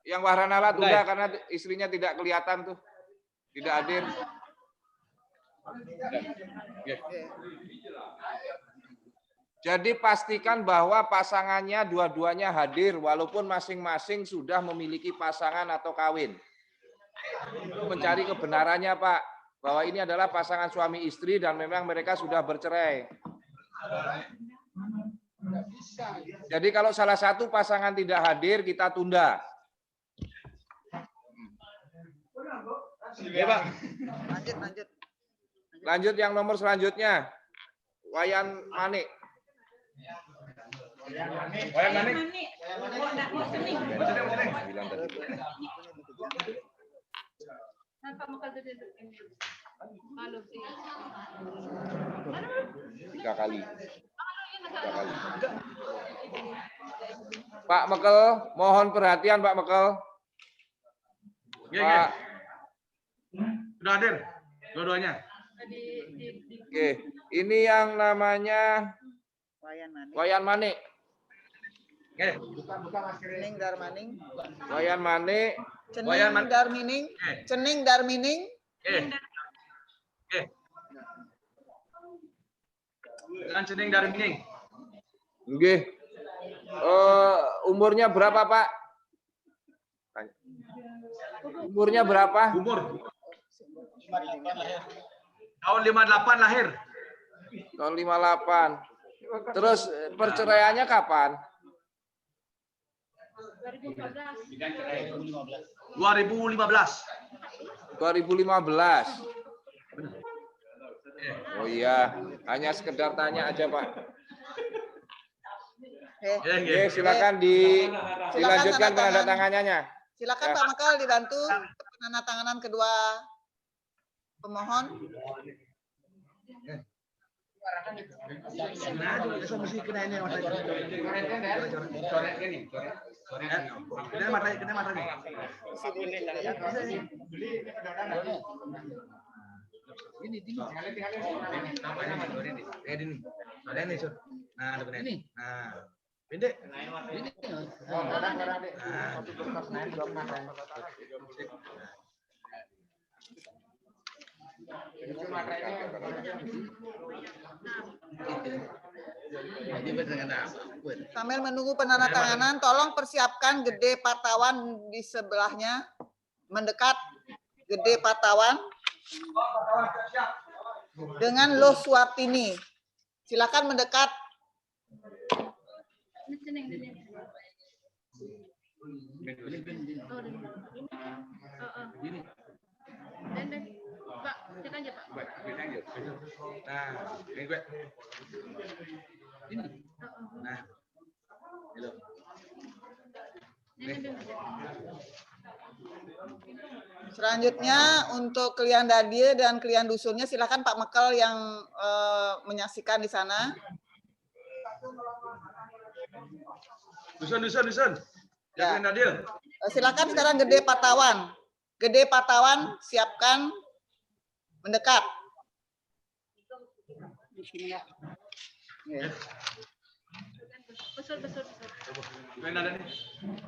Yang Warhanala tunda
Tunda ya?
karena istrinya tidak kelihatan tuh. Tidak hadir. Jadi pastikan bahwa pasangannya dua-duanya hadir walaupun masing-masing sudah memiliki pasangan atau kawin. Itu mencari kebenarannya Pak, bahwa ini adalah pasangan suami istri dan memang mereka sudah bercerai. Jadi kalau salah satu pasangan tidak hadir, kita tunda.
Iya, Pak.
Lanjut.
Lanjut yang nomor selanjutnya. Wayan Manik.
Wayan Manik.
Tiga kali. Pak Mekal, mohon perhatian Pak Mekal. Pak.
Sudah hadir dua-duanya.
Oke, ini yang namanya
Wayan Manik.
Wayan Manik.
Oke.
Cening Darmaning.
Wayan Mane,
Wayan
Cening Darmining. Cening Darmining.
Oke. Oke. Dengan Cening dari Mining.
nggih. Umurnya berapa, Pak? Umurnya berapa?
Umur. Tahun 58 lahir.
Tahun 58. Terus perceraiannya kapan?
2015.
2015. Oh iya, hanya sekedar tanya aja, Pak. Oke, silakan dilanjutkan penandatangannya.
Silakan Pak Mekal dibantu penandatanganan kedua pemohon. Sambil menunggu penandatanganan, tolong persiapkan Gede Partawan di sebelahnya, mendekat Gede Partawan dengan Loh Suartini. Silakan mendekat.
Pak, cek aja Pak.
Nah, ini gue. Ini. Nah.
Selanjutnya untuk klien Dadie dan klien dusunnya, silakan Pak Mekal yang menyaksikan di sana.
Dusun.
Ya.
Jangan Nadil.
Silakan sekarang Gede Partawan. Gede Partawan siapkan mendekat.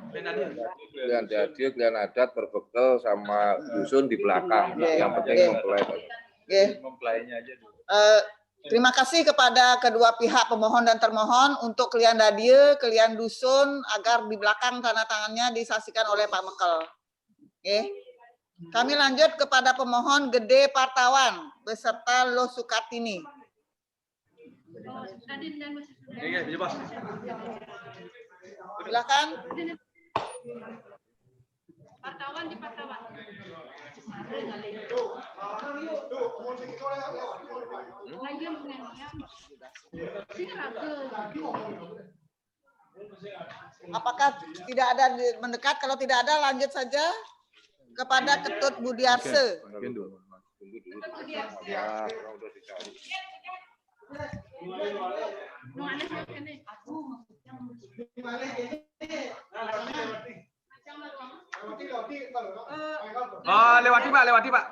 Klien Dadie, klien adat berbekal sama dusun di belakang. Yang penting
Mempelainya aja dulu.
Terima kasih kepada kedua pihak pemohon dan termohon untuk klien Dadie, klien dusun agar di belakang tanda tangannya disaksikan oleh Pak Mekal. Oke. Kami lanjut kepada pemohon Gede Partawan beserta Loh Sukartini. Silakan.
Partawan di Partawan.
Apakah tidak ada mendekat? Kalau tidak ada, lanjut saja kepada Ketut Budiarse.
Oh, lewati Pak.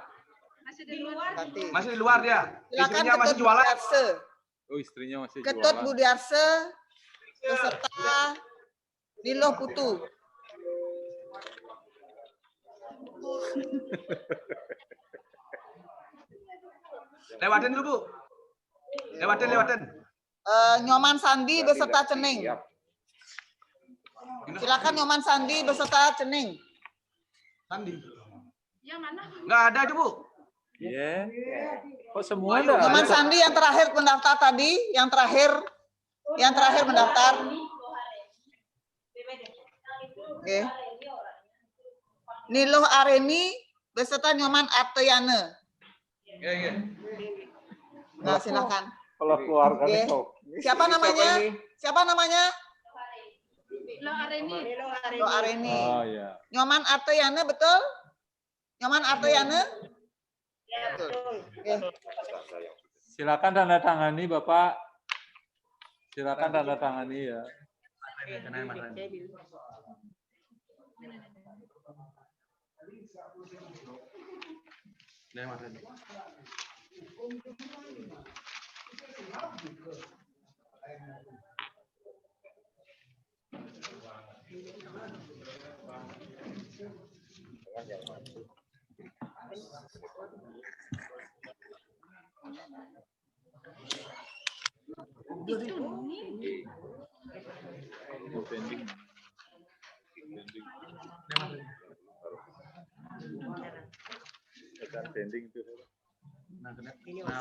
Masih di luar dia.
Silakan
Istrinya masih
Ketut
jualan.
Budiarse.
Oh, istrinya masih
Ketut
jualan.
Budiarse beserta Niloh Putu.
Lewatin dulu, Bu. Lewatin.
Nyoman Sandi beserta Cening. Silakan Nyoman Sandi beserta Cening.
Sandi.
Yang mana?
Nggak ada itu, Bu.
Iya. Kok semua ada?
Nyoman Sandi yang terakhir mendaftar tadi, yang terakhir mendaftar. Oke. Niloh Areni beserta Nyoman Artoyane.
Iya.
Nah, silakan.
Kalau keluarga
Oke.
itu.
Siapa namanya?
Lo Areni.
Loh Areni.
Oh iya.
Nyoman Artoyane betul? Nyoman Artoyane? Betul. Oke.
Silakan tanda tangani, Bapak. Silakan tanda tangani ya.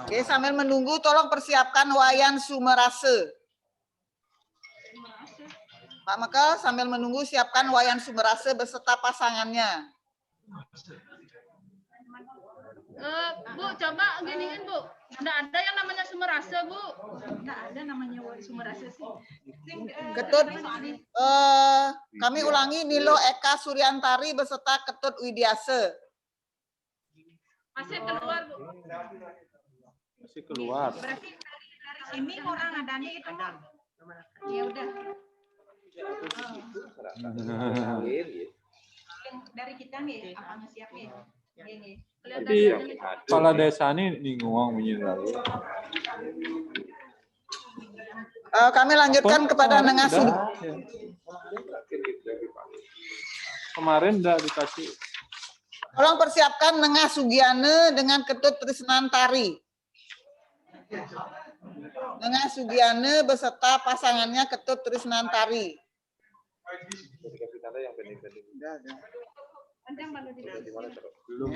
Oke, sambil menunggu tolong persiapkan Wayan Sumerase. Pak Mekel sambil menunggu siapkan Wayan Sumerase beserta pasangannya.
Bu, coba giniin Bu. Nggak ada yang namanya Sumerase Bu.
Nggak ada namanya Sumerase sih.
Ketut, kami ulangi Nilo Eka Suryantari beserta Ketut Widiase.
Masih keluar Bu.
Masih keluar.
Berarti dari sini orang adanya itu. Ya udah. Dari kita nih, apa siap nih?
Tapi kepala desa ini nguang menyinari.
Kami lanjutkan kepada Nengas.
Kemarin udah dikasih.
Tolong persiapkan Nengas Sugiane dengan Ketut Trisnantari. Nengas Sugiane beserta pasangannya Ketut Trisnantari.
Belum.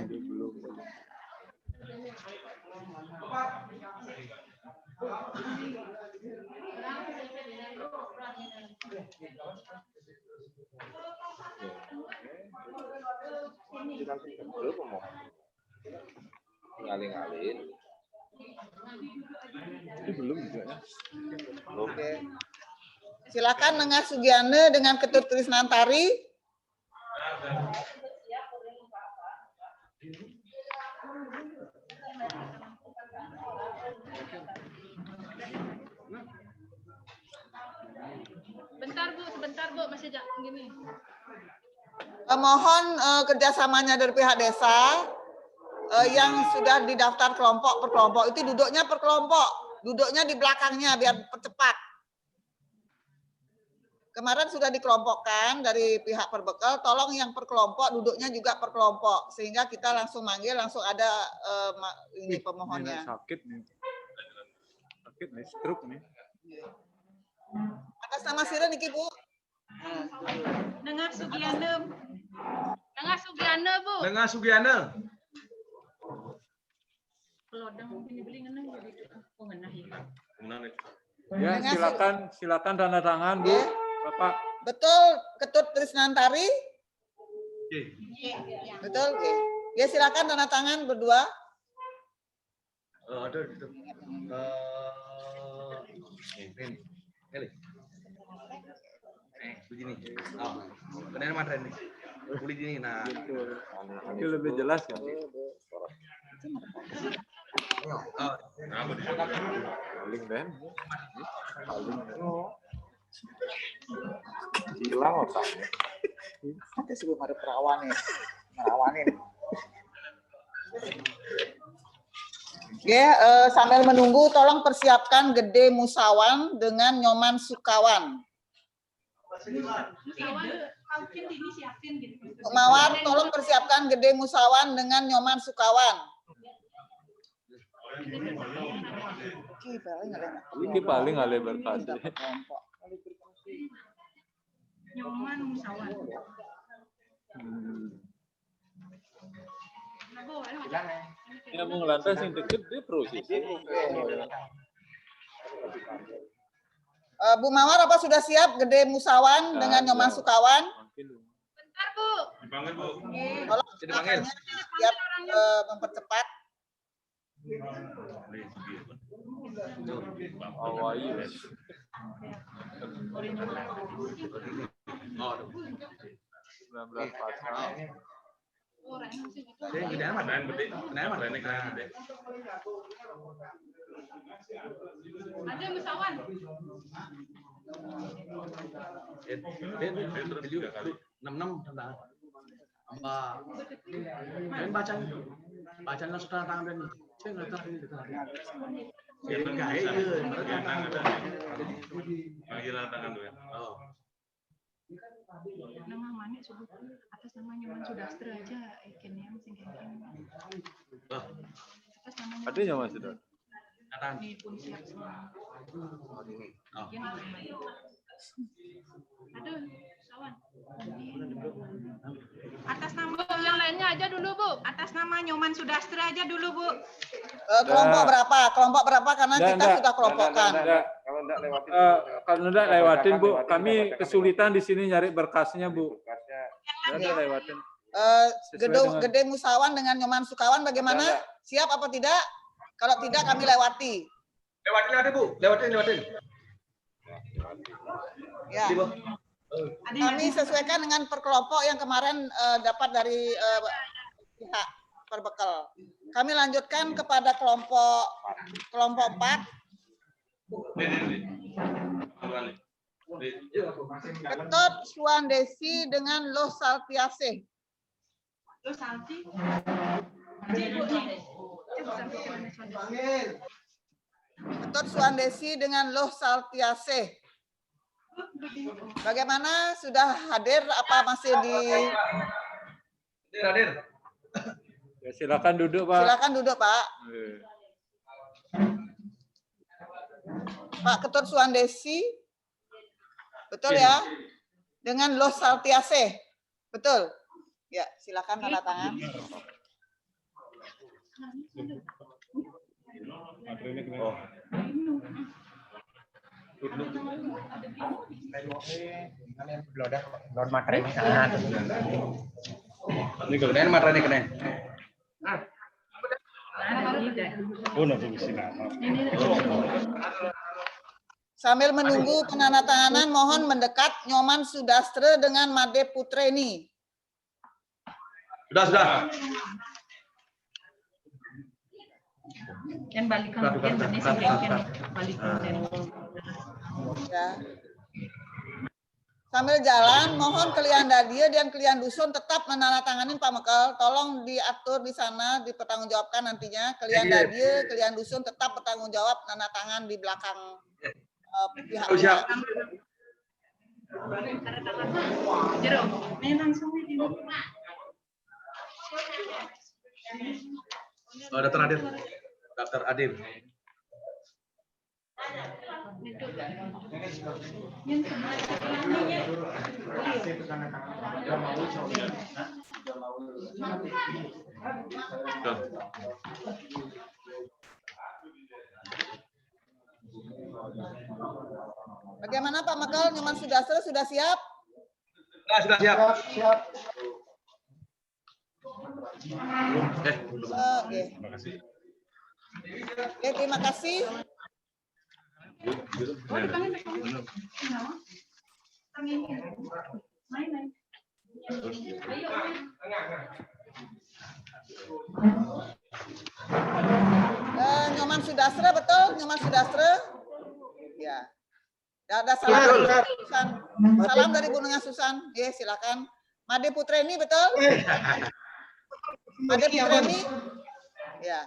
Ngalih-ngalih.
Itu belum juga ya.
Oke. Silakan Nengas Sugiane dengan Ketut Trisnantari.
Sebentar Bu, masih gini.
Mohon kerjasamanya dari pihak desa yang sudah didaftar kelompok per kelompok itu duduknya per kelompok, duduknya di belakangnya biar percepat. Kemarin sudah dikelompokkan dari pihak Perbekel, tolong yang per kelompok duduknya juga per kelompok sehingga kita langsung manggil, langsung ada ini pemohonnya.
Sakit nih, stroke nih.
Atas nama Sira niki Bu.
Nengas Sugiane.
Nengas Sugiane Bu.
Nengas Sugiane.
Pelodang beli ngenah jadi ngenah
Ya, silakan tanda tangan Bu, Bapak.
Betul, Ketut Trisnantari. Betul, oke. Ya silakan tanda tangan berdua.
Ada gitu. Begini. Benar mana ini? Boleh gini. Nah,
Itu lebih jelas ya.
Paling Ben. Hilang otaknya.
Nanti sebelum ada perawan nih. Merawanin.
Oke, sambil menunggu tolong persiapkan Gede Musawan dengan Nyoman Sukawan. Mawar, tolong persiapkan Gede Musawan dengan Nyoman Sukawan.
Ini paling ale berkade.
Nyoman Musawan.
Ya mau ngelantas yang deket dia proses.
Bu Mawar, apa sudah siap Gede Musawan dengan Nyoman Sukawan?
Bentar Bu.
dipanggil Bu.
Tolong
Dipanggil.
siap mempercepat.
Awais.
Oh,
19 pasang.
Dia gini amat lain gede. Kenapa lain gede?
Ada Musawan.
Dia juga kali. 66 tentang apa? Main bacaan langsung tanda tangan dan saya nggak tahu ini tadi. Ya berkait ya. Panggilan tangan dulu ya. Oh.
Nama mana sebut atas nama Nyoman Sudastra aja ikan yang sing atas namanya.
Ada Nyoman Sudastra.
Ini pun siap semua. Aduh, kawan. Atas nama yang lainnya aja dulu, Bu. Atas nama Nyoman Sudastra aja dulu, Bu.
Kelompok berapa? Kelompok berapa? Karena kita sudah kelompokkan.
Kalau enggak lewatin.
Kalau enggak lewatin, Bu. Kami kesulitan di sini nyari berkasnya, Bu. Enggak lewatin.
Gede Musawan dengan Nyoman Sukawan bagaimana? Siap apa tidak? Kalau tidak kami lewati.
Lewatin, Bu. Lewatin.
Ya. Kami sesuaikan dengan perkelompok yang kemarin dapat dari pihak perbekal. Kami lanjutkan kepada kelompok 4. Ketut Suandesi dengan Loh Saltiase.
Loh Salti.
Ketut Suandesi dengan Loh Saltiase. Bagaimana? Sudah hadir apa masih di?
Hadir.
Ya, silakan duduk, Pak.
Silakan duduk, Pak. Pak Ketut Suandesi. Betul ya? Dengan Loh Saltiase. Betul? Ya, silakan tanda tangan.
Oh.
Ini kemudian materi kena.
Sambil menunggu penandatanganan, mohon mendekat Nyoman Sudastra dengan Made Putreni.
Sudah.
Dan balikan
Ya. Sambil jalan, mohon kalian Dadia dan kalian dusun tetap menandatangani Pak Mekal. Tolong diatur di sana, dipertanggungjawabkan nantinya. Kalian Dadia, kalian dusun tetap bertanggung jawab tanda tangan di belakang pihak-pihak.
Jero, ini langsung ini.
Daftar Adil.
Bagaimana Pak Mekal, Nyoman Sudastra sudah siap?
Sudah siap.
Oke. Oke, terima kasih. Nyoman Sudastra, betul? Nyoman Sudastra? Ya. Ada salam. Salam dari Gunungnya Susan. Ya, silakan. Made Putreni, betul? Made Putreni? Ya.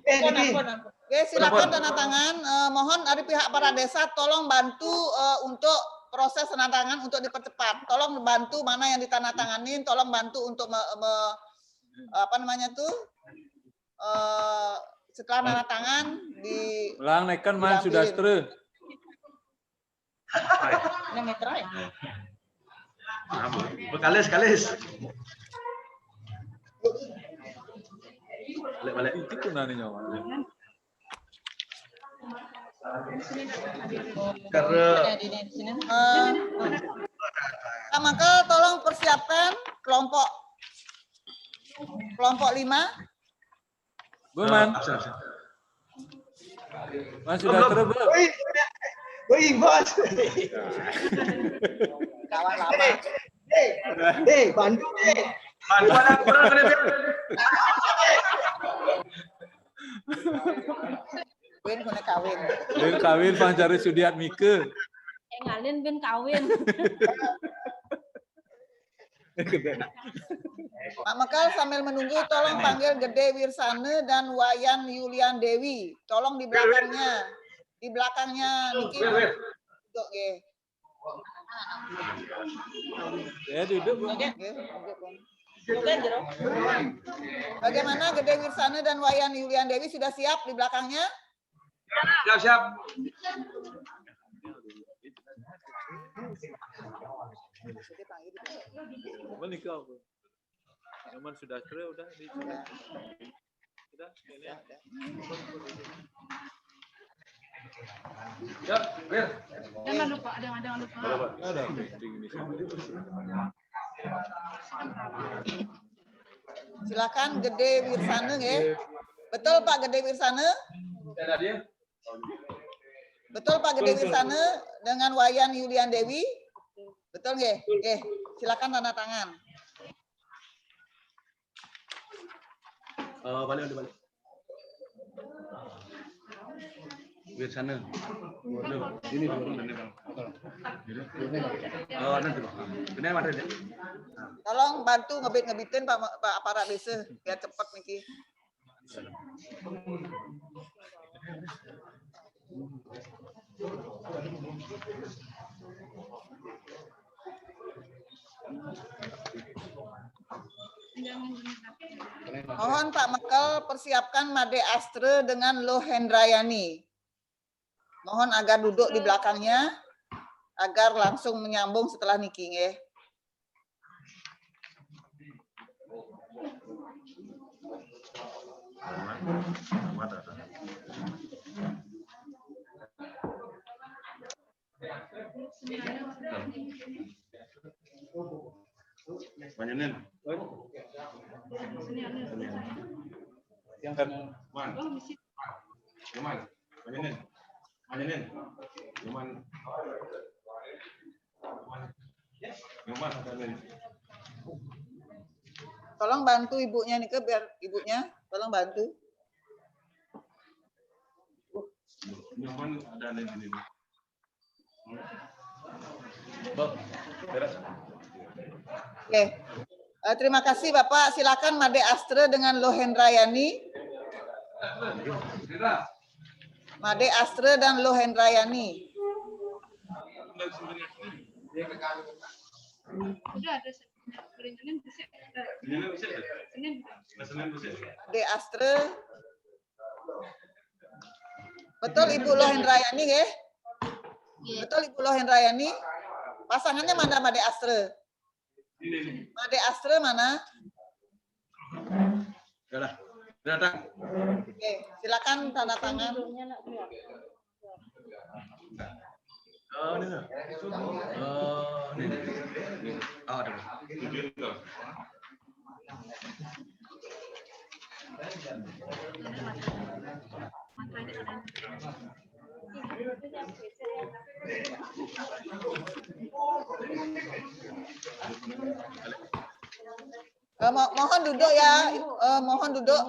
Oke, silakan tanda tangan. Mohon dari pihak para desa tolong bantu untuk proses tanda tangan untuk dipercepat. Tolong bantu mana yang ditandatanganin, tolong bantu untuk setelah tanda tangan di
Ulang nekan Man Sudastra.
Ini metra ya?
Kalis. Balik.
Itu kuna nih Nyoman.
Pak Mekal tolong persiapkan kelompok 5.
Bu, Man. Man Sudastra, Bu.
Wih, bos.
Kawan lama.
Bantu.
Win kena kawin.
Ben kawin pancari Sudiat Mike.
Ngalin ben kawin.
Pak Mekal sambil menunggu tolong panggil Gede Wirsane dan Wayan Yulian Dewi. Tolong di belakangnya. Di belakangnya Niki.
Ya duduk, Bu.
Oke, bagaimana Gede Wirsana dan Wayan Yulian Dewi sudah siap di belakangnya?
Siap.
Menikah, Bu. Cuman sudah sore udah di sudah ini.
Ya, Wir.
Jangan lupa, jangan lupa.
Ada meeting di sini.
Silakan Gede Wirsana ya. Betul Pak Gede Wirsana? Betul Pak Gede Wirsana dengan Wayan Yulian Dewi? Betul nggih? Nggih. Silakan tanda tangan.
Balik. Wirsana. Ini turun nanti Bang. Nanti Bang. Ini ada deh.
Tolong bantu ngebit-ngebitin Pak aparat desa biar cepat niki. Mohon Pak Mekel persiapkan Made Astre dengan Loh Hendrayani. Mohon agar duduk di belakangnya agar langsung menyambung setelah niki nggih.
Panjenin.
Yang kan
Panjenin.
Tolong bantu ibunya nih biar ibunya tolong bantu.
Nyaman ada di sini.
Oke. Terima kasih Bapak. Silakan Made Astre dengan Loh Hendrayani. Made Astre dan Loh Hendrayani.
Udah ada Senin bisa.
Made Astre. Betul Ibu Loh Hendrayani nggih? Betul Ibu Loh Hendrayani. Pasangannya mana Made Astre? Made Astre mana?
Udah datang.
Oke, silakan tanda tangan.
Ini. Ada.
Mohon duduk ya, mohon duduk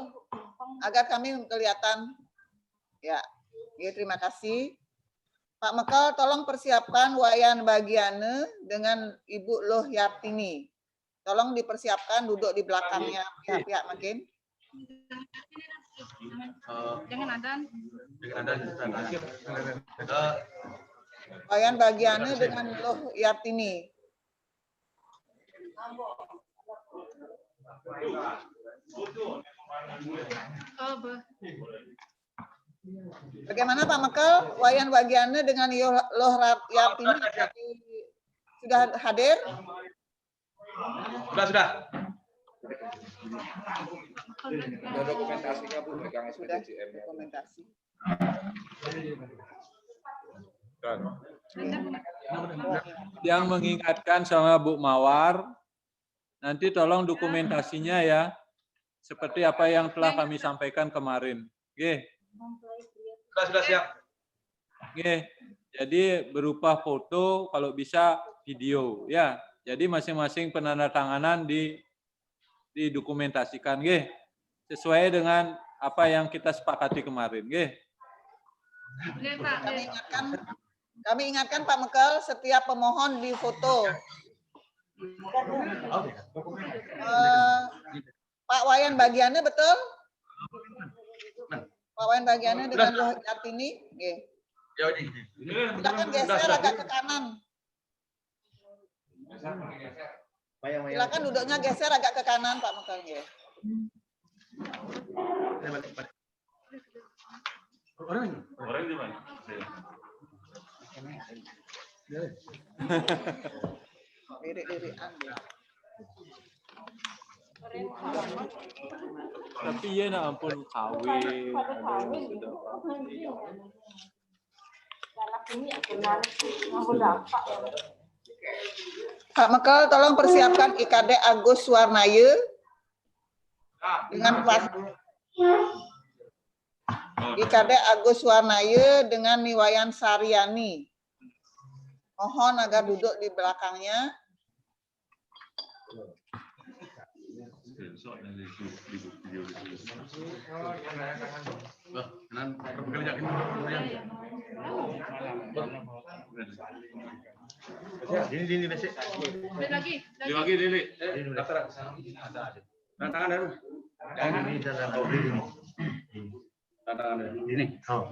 agar kami kelihatan. Ya, terima kasih. Pak Mekel, tolong persiapkan Wayan Bagiane dengan Ibu Loh Yartini. Tolong dipersiapkan duduk di belakangnya pihak-pihak makin.
Jangan adan.
Wayan Bagiane dengan Loh Yartini. Bagaimana Pak Mekel? Wayan Bagiane dengan Loh Yartini sudah hadir?
Sudah.
Sudah dokumentasinya Bu megang SPDJM.
Dokumentasi.
Yang mengingatkan sama Bu Mawar, nanti tolong dokumentasinya ya, seperti apa yang telah kami sampaikan kemarin. Oke.
Sudah siap.
Oke. Jadi berupa foto, kalau bisa video, ya. Jadi masing-masing penandatanganan didokumentasikan, oke. Sesuai dengan apa yang kita sepakati kemarin, oke.
Kami ingatkan Pak Mekel, setiap pemohon di foto. Pak Wayan Bagiane betul? Pak Wayan Bagiane dengan Loh Yartini? Silakan geser agak ke kanan. Silakan duduknya geser agak ke kanan Pak Mekel. Ya.
Orang di mana?
Lirik-lirikan deh.
Tapi ya nak ampun kawin.
Pak Mekel tolong persiapkan IKD Agus Suwarnaya dengan IKD Agus Suwarnaya dengan Niwayan Saryani. Mohon agar duduk di belakangnya.
Ini basic.
Lagi.
Tantangan dulu. Ini tantangan ini. Oh.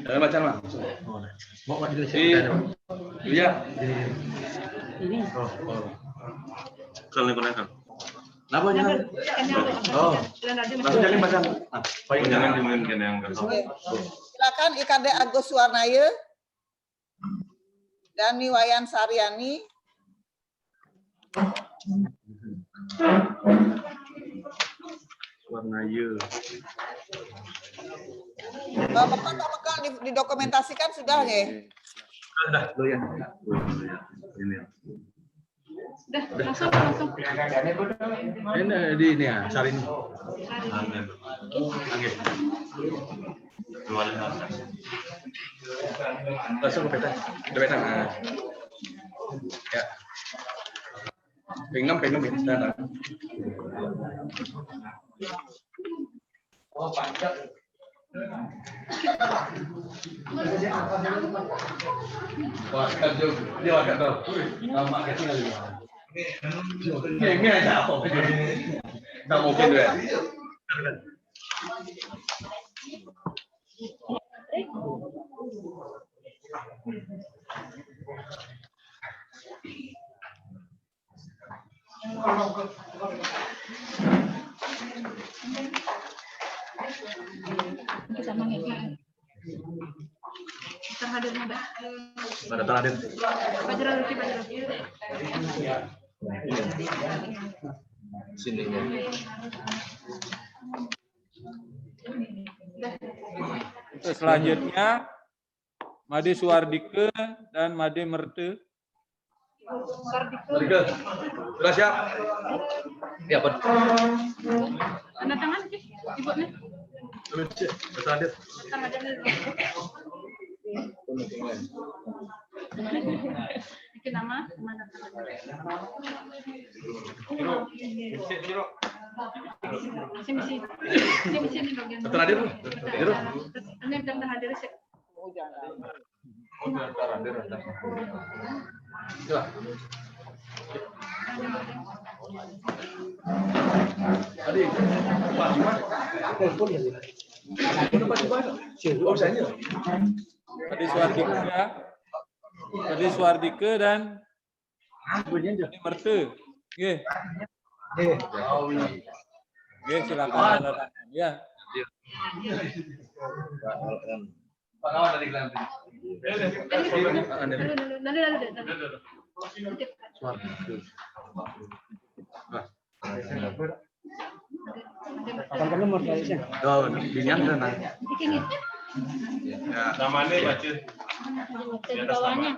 Dalam baca lah. Mau dulu iya. Ini. Oh. Kalau gunakan. Kenapa jangan? Oh. Langsung jadi baca. Jangan dimungkinkan yang
Silakan IKD Agus Suwarnaya dan Niwayan Saryani.
Suwarnaya.
Pak Mekel didokumentasikan sudah ya?
Sudah, doyan. Ini.
Udah, langsung.
Ini di ini ya, Sarini. Angin. Langsung ke peta. Nah. Ya. Pengen ya. Oh, panjang. Wah, dia agak tahu. Lama kecil lagi. Ini ada apa? Tak mungkin deh.
Kita manggil. Terhadirnya, Mbak.
Pada terhadir.
Bajra.
Sini.
Selanjutnya Made Suwardike dan Made Merte.
Sudah siap? Ya, Pak.
Tanda tangan sih, Ibunya.
Terhadir.
Bikin nama, mana Misi bagian.
Terhadir.
Ini terhadir sih.
Tadi
Made Suwardike dan Made Merte. Oke. Oke, silakan tanda tangan ya.
Pak kawan dari Kelantan. Oh, dinyang sana. Ya, namanya baca.
Di bawahnya.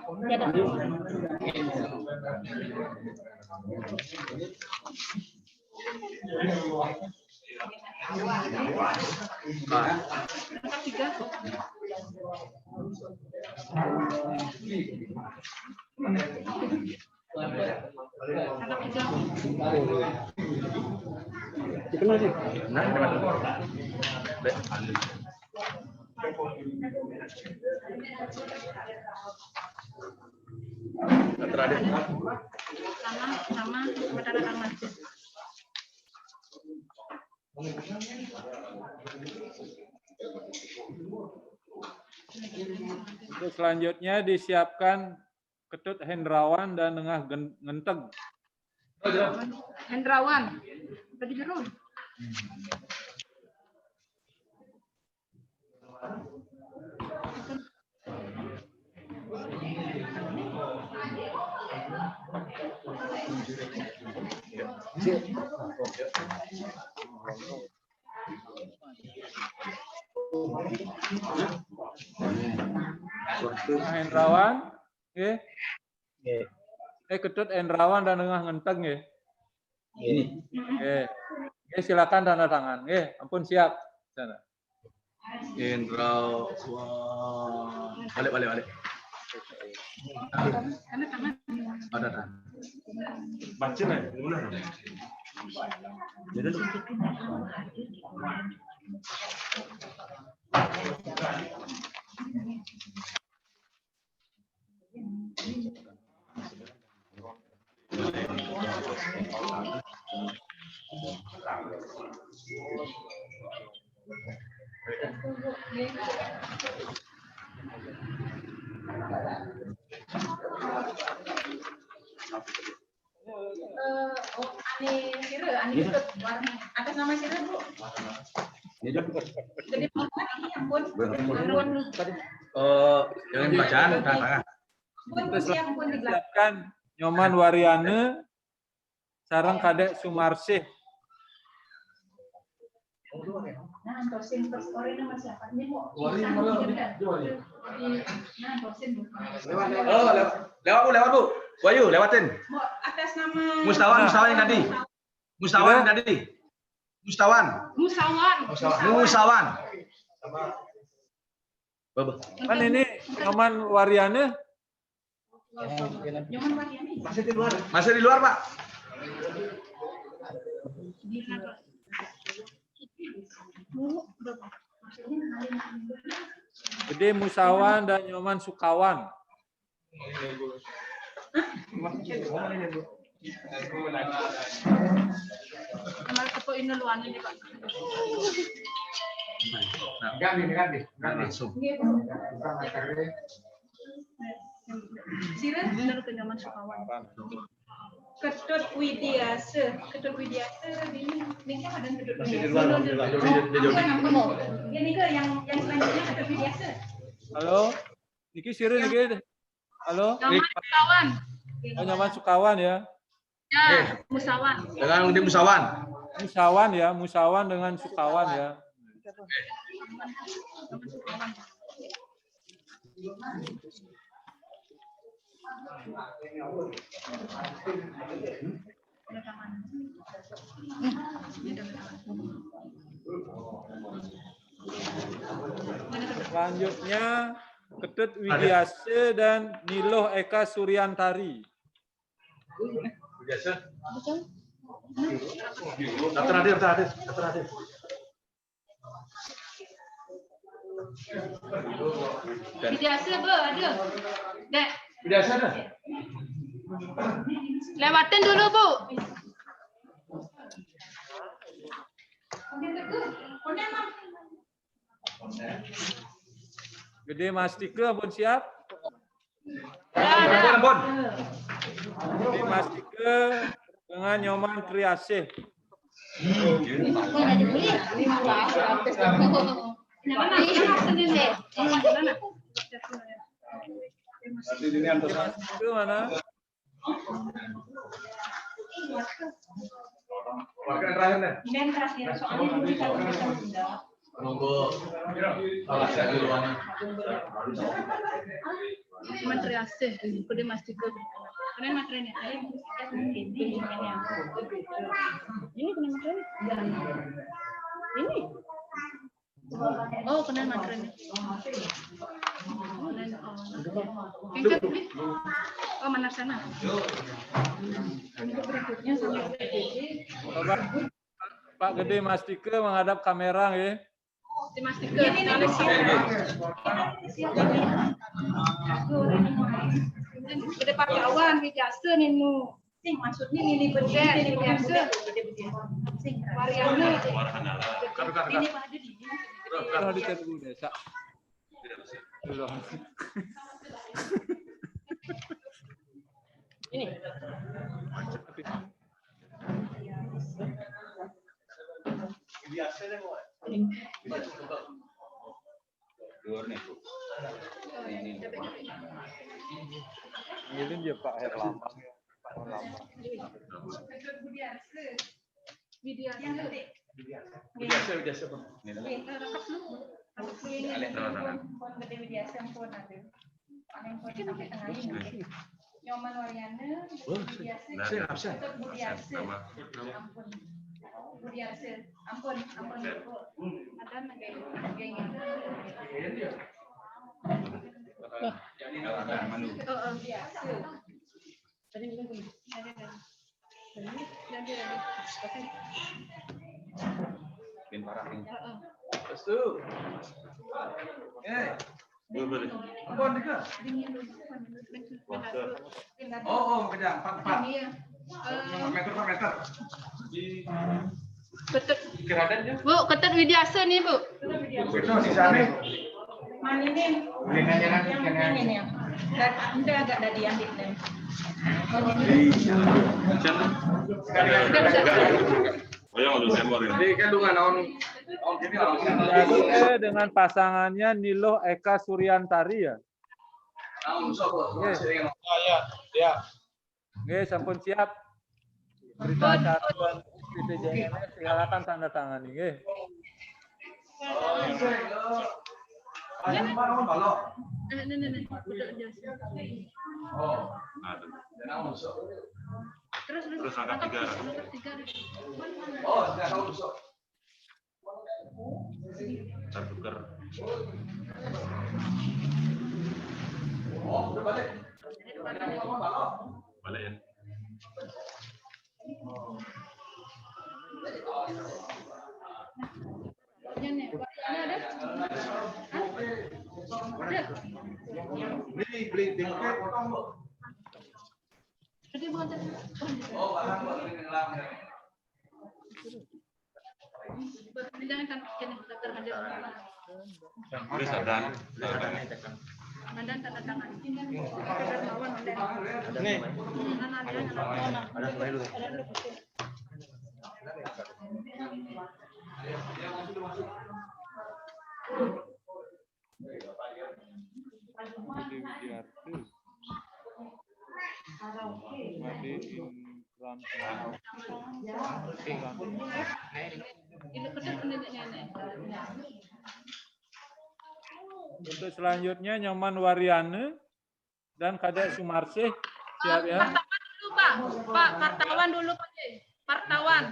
Dikenal sih. Nah, terakhir.
Sama tanda tangan.
Selanjutnya disiapkan Ketut Hendrawan dan Nengah Ngenteg.
Hendrawan. Tadi biru.
Hendrawan, nggih. Ketut Hendrawan dan Nengah Ngenteg nggih. Nggih. Nggih, silakan tanda tangan. Nggih, ampun siap. Sana.
Indra, balik. Ada. Baca nih, gimana? Jadi
atas nama Sira, Bu. Jadi ampun.
jangan bacaan, tangan.
Siapkan Nyoman Waryane sareng Kadek Sumarsih.
Nah, dosen perstory nama siapa? Ini Bu.
Lewat Bu. Wahyu, lewatin.
Bu, atas nama
Mustawan yang tadi. Mustawan.
Kan ini Nyoman Waryane.
Masih di luar, Pak.
Gede Musawan dan Nyoman Sukawan.
Kamar ketua ini luan ini, Pak.
Ganti. Langsung.
Sira benar ke Nyoman Sukawan. Ketut Widiase ini kan ada Ketut Widiase. Ini ke yang selanjutnya Ketut Widiase.
Halo, niki Sira niki. Halo,
Nyoman Sukawan.
Oh, Nyoman Sukawan ya.
Ya, Musawan.
Dengan di Musawan.
Musawan ya, Musawan dengan Sukawan ya. Selanjutnya Ketut Widiase dan Niloh Eka Suryantari.
Biasa. Daftar hadir.
Widiase ada. Dek.
Biasa ada.
Lewatin dulu, Bu.
Gede Mastika pun siap.
Ampun.
Gede Mastika dengan Nyoman Kriasih. Mastika mana?
Dan terakhir soalnya
Monggo. Alasan duluan.
Menteri Asih, Kode Mastika. Kalian materinya saya mungkin ini kena materinya. Ini. Oh, kena materinya. Oh, mana sana? Berikutnya sama
Coba Pak Gede Mastika menghadap kamera ya.
Mastika. Ini Gede Pakawan Widiase ninu. Sing maksudnya ini bener ini biasa. Sing Waryane. Ini pada di sini.
Kalau dicat dulu desa.
Ini.
Ini dia Pak Herlambang. Pak Herlambang.
Nyoman Waryana, Budiarse, ampun, ada
Oh, kejang, 4 meter.
Bu, Ketut Widiasa nih, Bu.
Itu di sana.
Mana ini? Yang ini ya. Udah agak ada diambil nih.
Di kandungan on
Jadi dengan pasangannya Nilo Eka Suryantari ya. Oke, sampun siap. Berita acara dan PTJNS silakan tanda tangan nggih.
Terus angkat 3.
Oh, sudah tahu besok.
Tertukar.
Oh, udah balik.
Balik ya.
Ini ada?
Ini beli tingkat potong, Bu.
Jadi bukan
Oh, bahan buat ini lamnya.
jangan kan jenis terhadap
Tulis ada.
mandan tanda tangan.
Nih.
Ada selai dulu.
Untuk selanjutnya Nyoman Waryana dan Kadek Sumarsih siap ya.
Partawan dulu, Pak. Pak, partawan dulu, Pak. Partawan.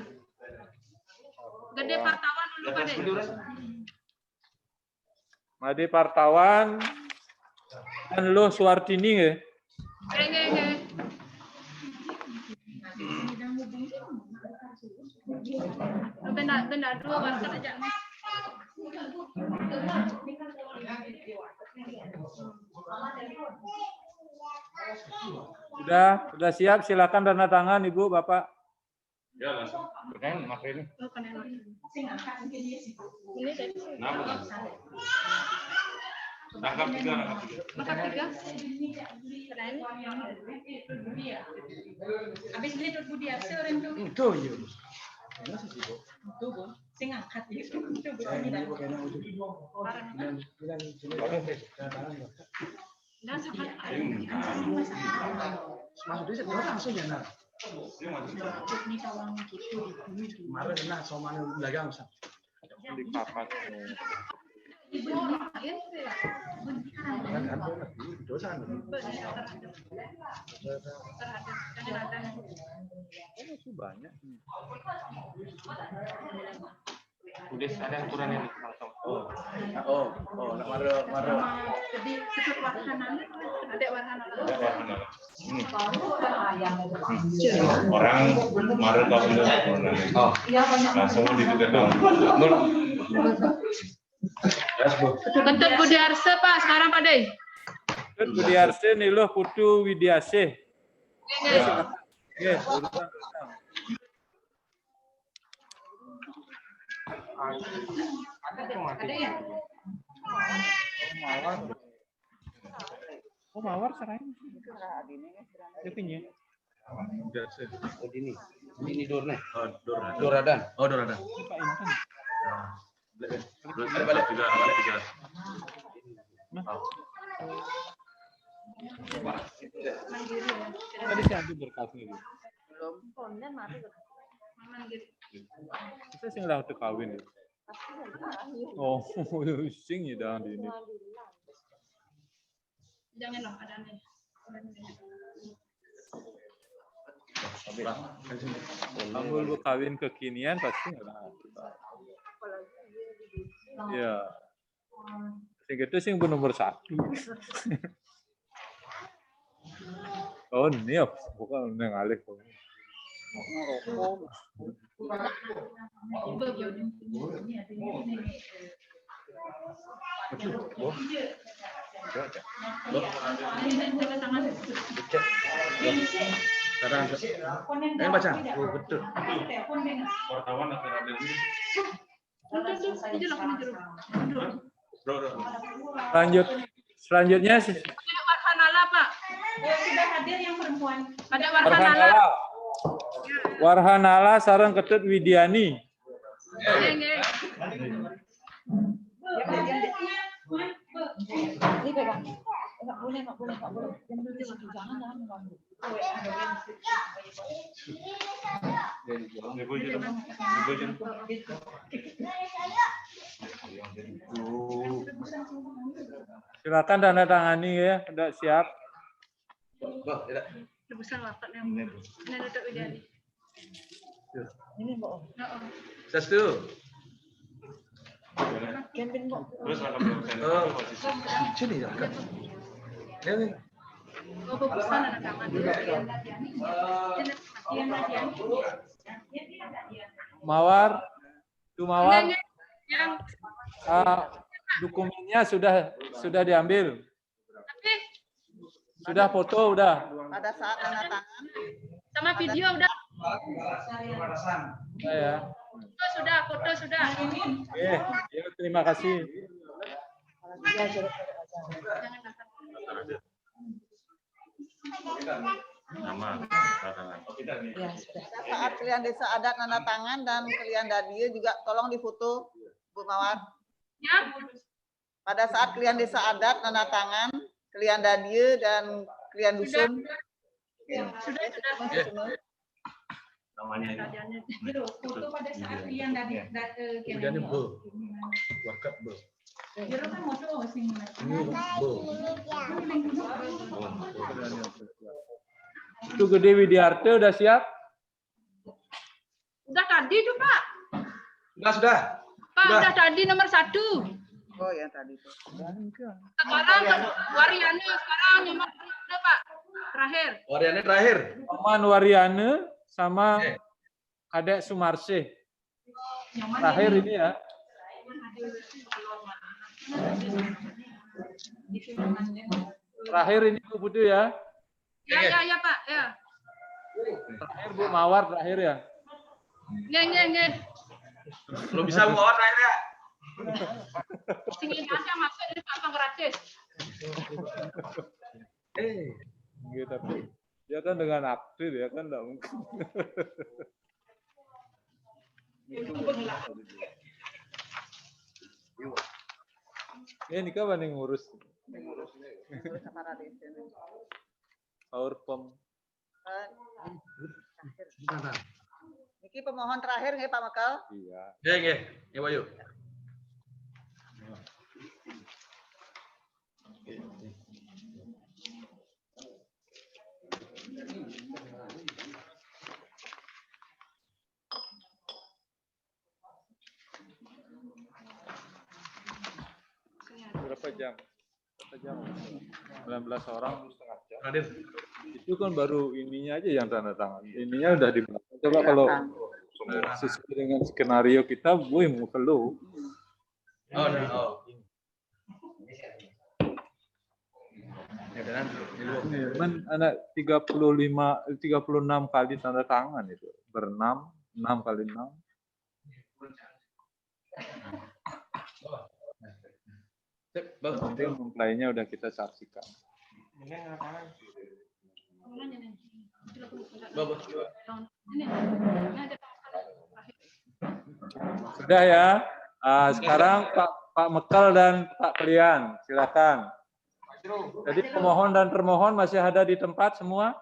Gede partawan dulu, Pak.
Made Partawan dan Lo Suwartini ya.
Nggih. Benda dua warga aja.
Sudah siap, silakan tanda tangan Ibu, Bapak.
Ya langsung. Berkain materi ini. Tangkap 3.
Habis beli Dut Budiarsa orang tuh.
Itu ya.
Sing angkat itu. Dan sampai
Maksudnya sebenarnya langsung ya, Nak.
ini tawang gitu.
Kemarin kena sama dagang, Ustaz.
Di papat.
Ibu ya.
Kan ada lagi dosa.
Itu banyak.
Udah ada yang kurang ini langsung.
Nak maro.
Jadi ketut wahana, ada wahana.
Ini. Orang marah kalau udah langsung dibuka dong.
Ketut Budiarsa, Pak, sekarang Pak Dey.
Ketut Budiarsa Nilo Putu Widiasih. Oke, urutan.
Ada ya?
Mawar. Oh, Mawar serai. Ya punya.
Oh ini. Ini Dorne.
Oh,
Doradan. Oh Doradan. Balik juga.
Tadi saya ambil berkasnya gitu. Kita sih udah tuh kawin ya. Oh, sing ya dah di ini.
Jangan loh, ada nih.
Kamu lu kawin kekinian pasti nggak ada. Ya. Sing itu sing nomor 1. Oh, ini ya, bukan yang alih.
Baca.
Wartawan ada ini. Lanjut. Selanjutnya
Ada Warhanala, Pak. Sudah hadir yang perempuan. Ada Warhanala.
Warhanala. Warhanala sareng Ketut Widiani.
Ini pegang. Enggak boleh. Jangan mengganggu.
Silakan tanda tangani ya, udah siap.
Tebusan waktunya. Ini Ketut Widiani.
Ini kok.
Sestu.
Camping kok.
Sini ya.
Oh, tebusan ada tangan.
Mawar, itu Mawar.
Yang
Dokumennya sudah diambil.
tapi
Sudah foto udah.
Pada saat tanda tangan,
sama video udah.
Ya.
Foto sudah.
Oke, ya, terima kasih.
saat kalian desa adat tanda tangan dan kalian dadia juga tolong difoto, Bu Mawar.
Ya.
Pada saat kalian desa adat tanda tangan, kalian dadia dan kalian dusun.
Sudah.
Namanya
Foto pada saat kalian
kemudian Bu. Wakat Bu.
Itu Gede Widiarte udah siap?
Udah tadi tuh, Pak.
Sudah.
Pak, udah tadi nomor 1.
Oh ya tadi tuh.
Sekarang Wariane sekarang nomor 2, Pak. Terakhir.
Wariane terakhir.
Oman Wariane sama Kadek Sumarsih. Terakhir ini ya. Terakhir ini Bu Putu ya.
Ya, Pak. Ya.
Terakhir Bu Mawar terakhir ya.
Nge.
Belum bisa Bu Mawar terakhir ya.
Singin aja masuk ini Pak gratis.
Gitu, tapi dia kan dengan aktif ya kan enggak mungkin. Ya nikah mana yang ngurus? Power pump.
Niki pemohon terakhir nggih Pak Mekal?
Iya.
Nggih. Ya, Bayu.
Berapa jam? 19 orang setengah jam.
Hadir.
Itu kan baru ininya aja yang tanda tangan. Ininya udah di belakang. Coba kalau sesuai dengan skenario kita, gue mau perlu. Kan ada 36 kali tanda tangan itu. Berenam, 6 kali 6. Nanti mempelainya udah kita saksikan. Sudah ya. Sekarang Pak Mekal dan Pak Klian, silakan. Jadi pemohon dan termohon masih ada di tempat semua?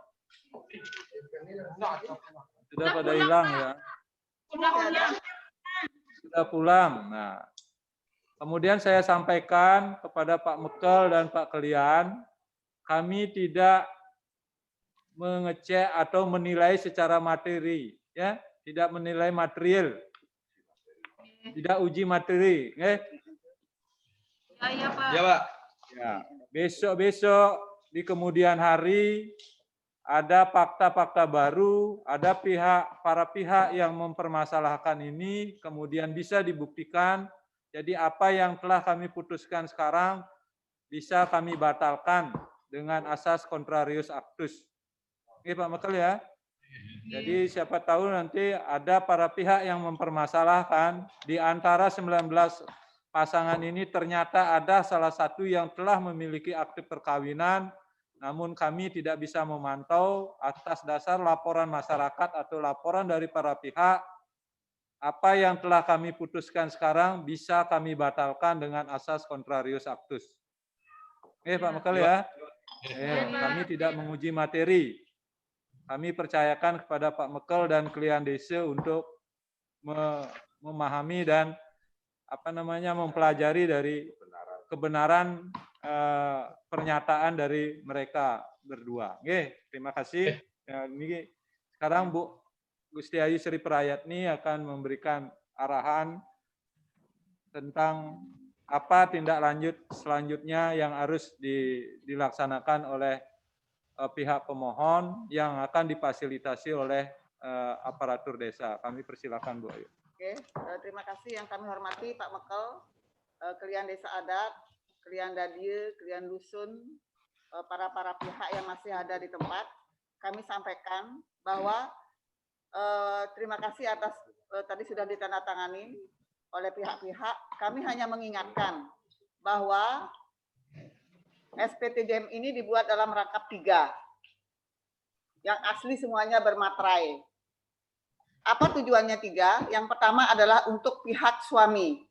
Sudah pada hilang ya? Sudah pulang. Nah, kemudian saya sampaikan kepada Pak Mekal dan Pak Klian, kami tidak mengecek atau menilai secara materi, ya, tidak menilai material. Tidak uji materi,
Ya, Pak.
Ya, Pak. Ya, besok-besok di kemudian hari ada fakta-fakta baru, ada para pihak yang mempermasalahkan ini, kemudian bisa dibuktikan. Jadi apa yang telah kami putuskan sekarang bisa kami batalkan dengan asas contrarius actus. Oke, Pak Mekal ya. Jadi siapa tahu nanti ada para pihak yang mempermasalahkan di antara 19 pasangan ini ternyata ada salah satu yang telah memiliki akte perkawinan, namun kami tidak bisa memantau atas dasar laporan masyarakat atau laporan dari para pihak. Apa yang telah kami putuskan sekarang bisa kami batalkan dengan asas contrarius actus. Oke, Pak Mekal ya. Kami tidak menguji materi. Kami percayakan kepada Pak Mekal dan Klian Desa untuk memahami dan mempelajari dari kebenaran pernyataan dari mereka berdua. Oke, terima kasih. Ya, ini sekarang Bu Gusti Ayu Sri Prayatni akan memberikan arahan tentang apa tindak lanjut selanjutnya yang harus dilaksanakan oleh pihak pemohon yang akan difasilitasi oleh aparatur desa. Kami persilakan Bu Ayu.
Oke, terima kasih yang kami hormati Pak Mekal, Klian Desa Adat, Klian Dadie, Klian Dusun, para pihak yang masih ada di tempat. Kami sampaikan bahwa terima kasih atas tadi sudah ditandatangani oleh pihak-pihak. Kami hanya mengingatkan bahwa SPTJM ini dibuat dalam rangkap 3 yang asli semuanya bermaterai. Apa tujuannya 3? Yang pertama adalah untuk pihak suami,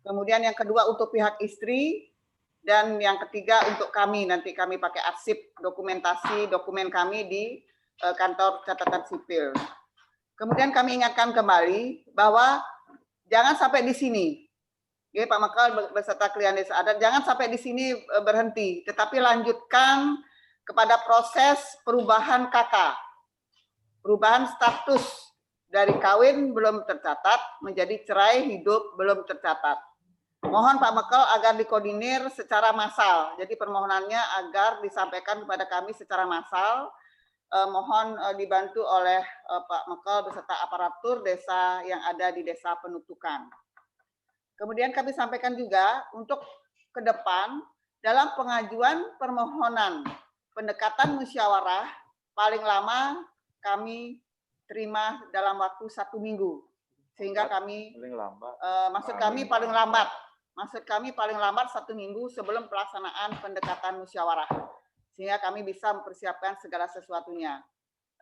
kemudian yang kedua untuk pihak istri, dan yang ketiga untuk kami. Nanti kami pakai arsip dokumentasi dokumen kami di kantor catatan sipil. Kemudian kami ingatkan kembali bahwa jangan sampai di sini. Oke, Pak Mekal beserta Klian Desa Adat, jangan sampai di sini berhenti, tetapi lanjutkan kepada proses perubahan KK, perubahan status dari kawin belum tercatat menjadi cerai hidup belum tercatat. Mohon Pak Mekal agar dikoordinir secara massal, jadi permohonannya agar disampaikan kepada kami secara massal. Mohon dibantu oleh Pak Mekal beserta aparatur desa yang ada di desa penutukan. Kemudian kami sampaikan juga untuk ke depan dalam pengajuan permohonan pendekatan musyawarah paling lama kami terima dalam waktu 1 minggu, sehingga kami maksud kami paling lambat 1 minggu sebelum pelaksanaan pendekatan musyawarah, sehingga kami bisa mempersiapkan segala sesuatunya.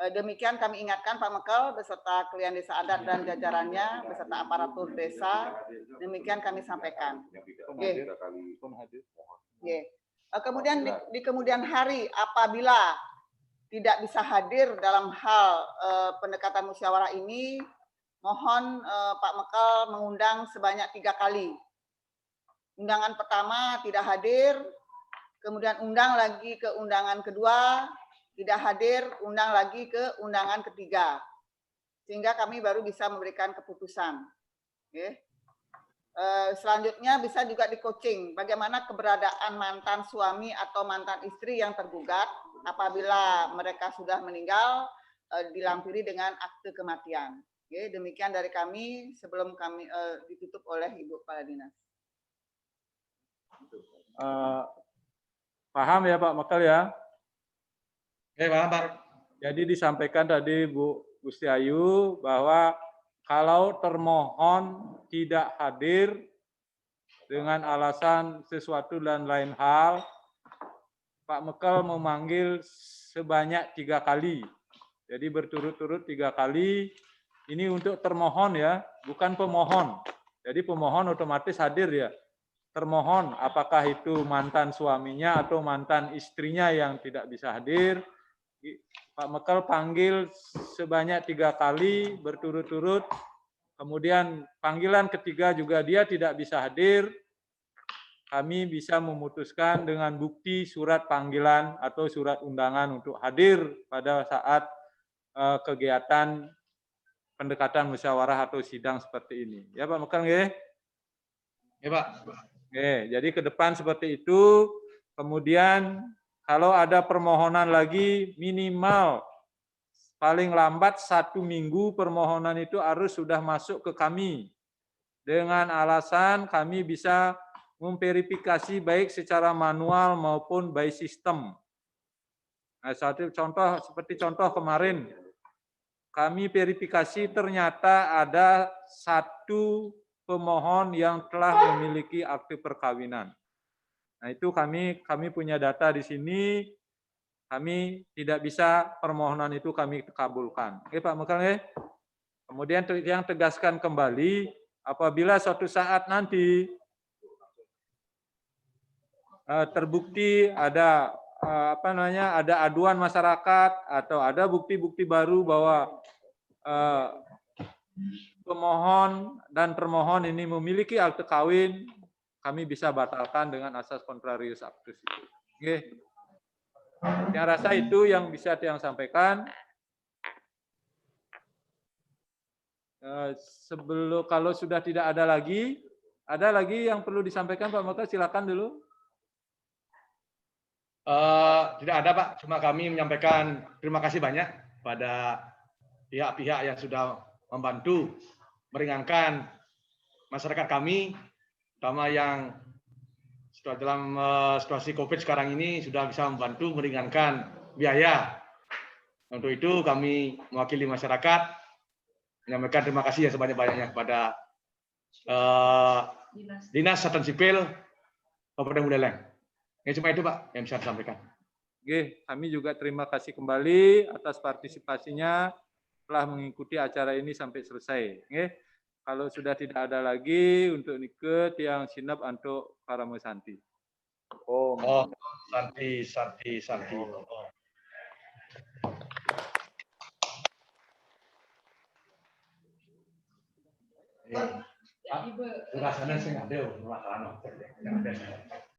Demikian kami ingatkan Pak Mekal beserta Klian Desa Adat dan jajarannya beserta aparatur desa. Demikian kami sampaikan. Kemudian di kemudian hari apabila tidak bisa hadir dalam hal pendekatan musyawarah ini, mohon Pak Mekal mengundang sebanyak 3 kali. Undangan pertama tidak hadir, kemudian undang lagi ke undangan kedua, tidak hadir, undang lagi ke undangan ketiga, sehingga kami baru bisa memberikan keputusan. Selanjutnya bisa juga di coaching bagaimana keberadaan mantan suami atau mantan istri yang tergugat apabila mereka sudah meninggal, dilampiri dengan akte kematian. Demikian dari kami sebelum kami ditutup oleh Ibu Kepala Dinas.
Paham ya Pak Mekal ya?
Paham Pak.
Jadi disampaikan tadi Bu Gusti Ayu bahwa kalau termohon tidak hadir dengan alasan sesuatu dan lain hal, Pak Mekal memanggil sebanyak 3 kali. Jadi berturut-turut 3 kali. Ini untuk termohon ya, bukan pemohon. Jadi pemohon otomatis hadir ya. Termohon apakah itu mantan suaminya atau mantan istrinya yang tidak bisa hadir. Pak Mekel panggil sebanyak 3 kali berturut-turut. Kemudian panggilan ketiga juga dia tidak bisa hadir. Kami bisa memutuskan dengan bukti surat panggilan atau surat undangan untuk hadir pada saat kegiatan pendekatan musyawarah atau sidang seperti ini. Ya Pak Mekel nggih?
Ya Pak.
Oke, jadi ke depan seperti itu. Kemudian kalau ada permohonan lagi minimal paling lambat 1 minggu permohonan itu harus sudah masuk ke kami. Dengan alasan kami bisa memverifikasi baik secara manual maupun by system. Nah, satu contoh seperti contoh kemarin kami verifikasi ternyata ada 1 pemohon yang telah memiliki akte perkawinan. Nah, itu kami punya data di sini. Kami tidak bisa permohonan itu kami kabulkan. Oke Pak Mekel. Kemudian yang tegaskan kembali, apabila suatu saat nanti terbukti ada ada aduan masyarakat atau ada bukti-bukti baru bahwa pemohon dan termohon ini memiliki akte kawin, kami bisa batalkan dengan asas contrarius actus itu. Oke. Yang rasa itu yang bisa yang sampaikan. Sebelum kalau sudah tidak ada lagi yang perlu disampaikan Pak Mekel, silakan dulu.
Tidak ada Pak, cuma kami menyampaikan terima kasih banyak pada pihak-pihak yang sudah membantu meringankan masyarakat kami, terutama yang sudah dalam situasi COVID sekarang ini sudah bisa membantu meringankan biaya. Untuk itu kami mewakili masyarakat menyampaikan terima kasih yang sebanyak-banyaknya kepada Dinas Catatan Sipil Kabupaten Buleleng. Ya, cuma itu Pak yang bisa disampaikan.
Oke, kami juga terima kasih kembali atas partisipasinya telah mengikuti acara ini sampai selesai. Oke. Kalau sudah tidak ada lagi untuk Nike tiang sinap untuk Karamo Santi.
Oh, Santi. Pak, sudah sana saya nggak ada masalah.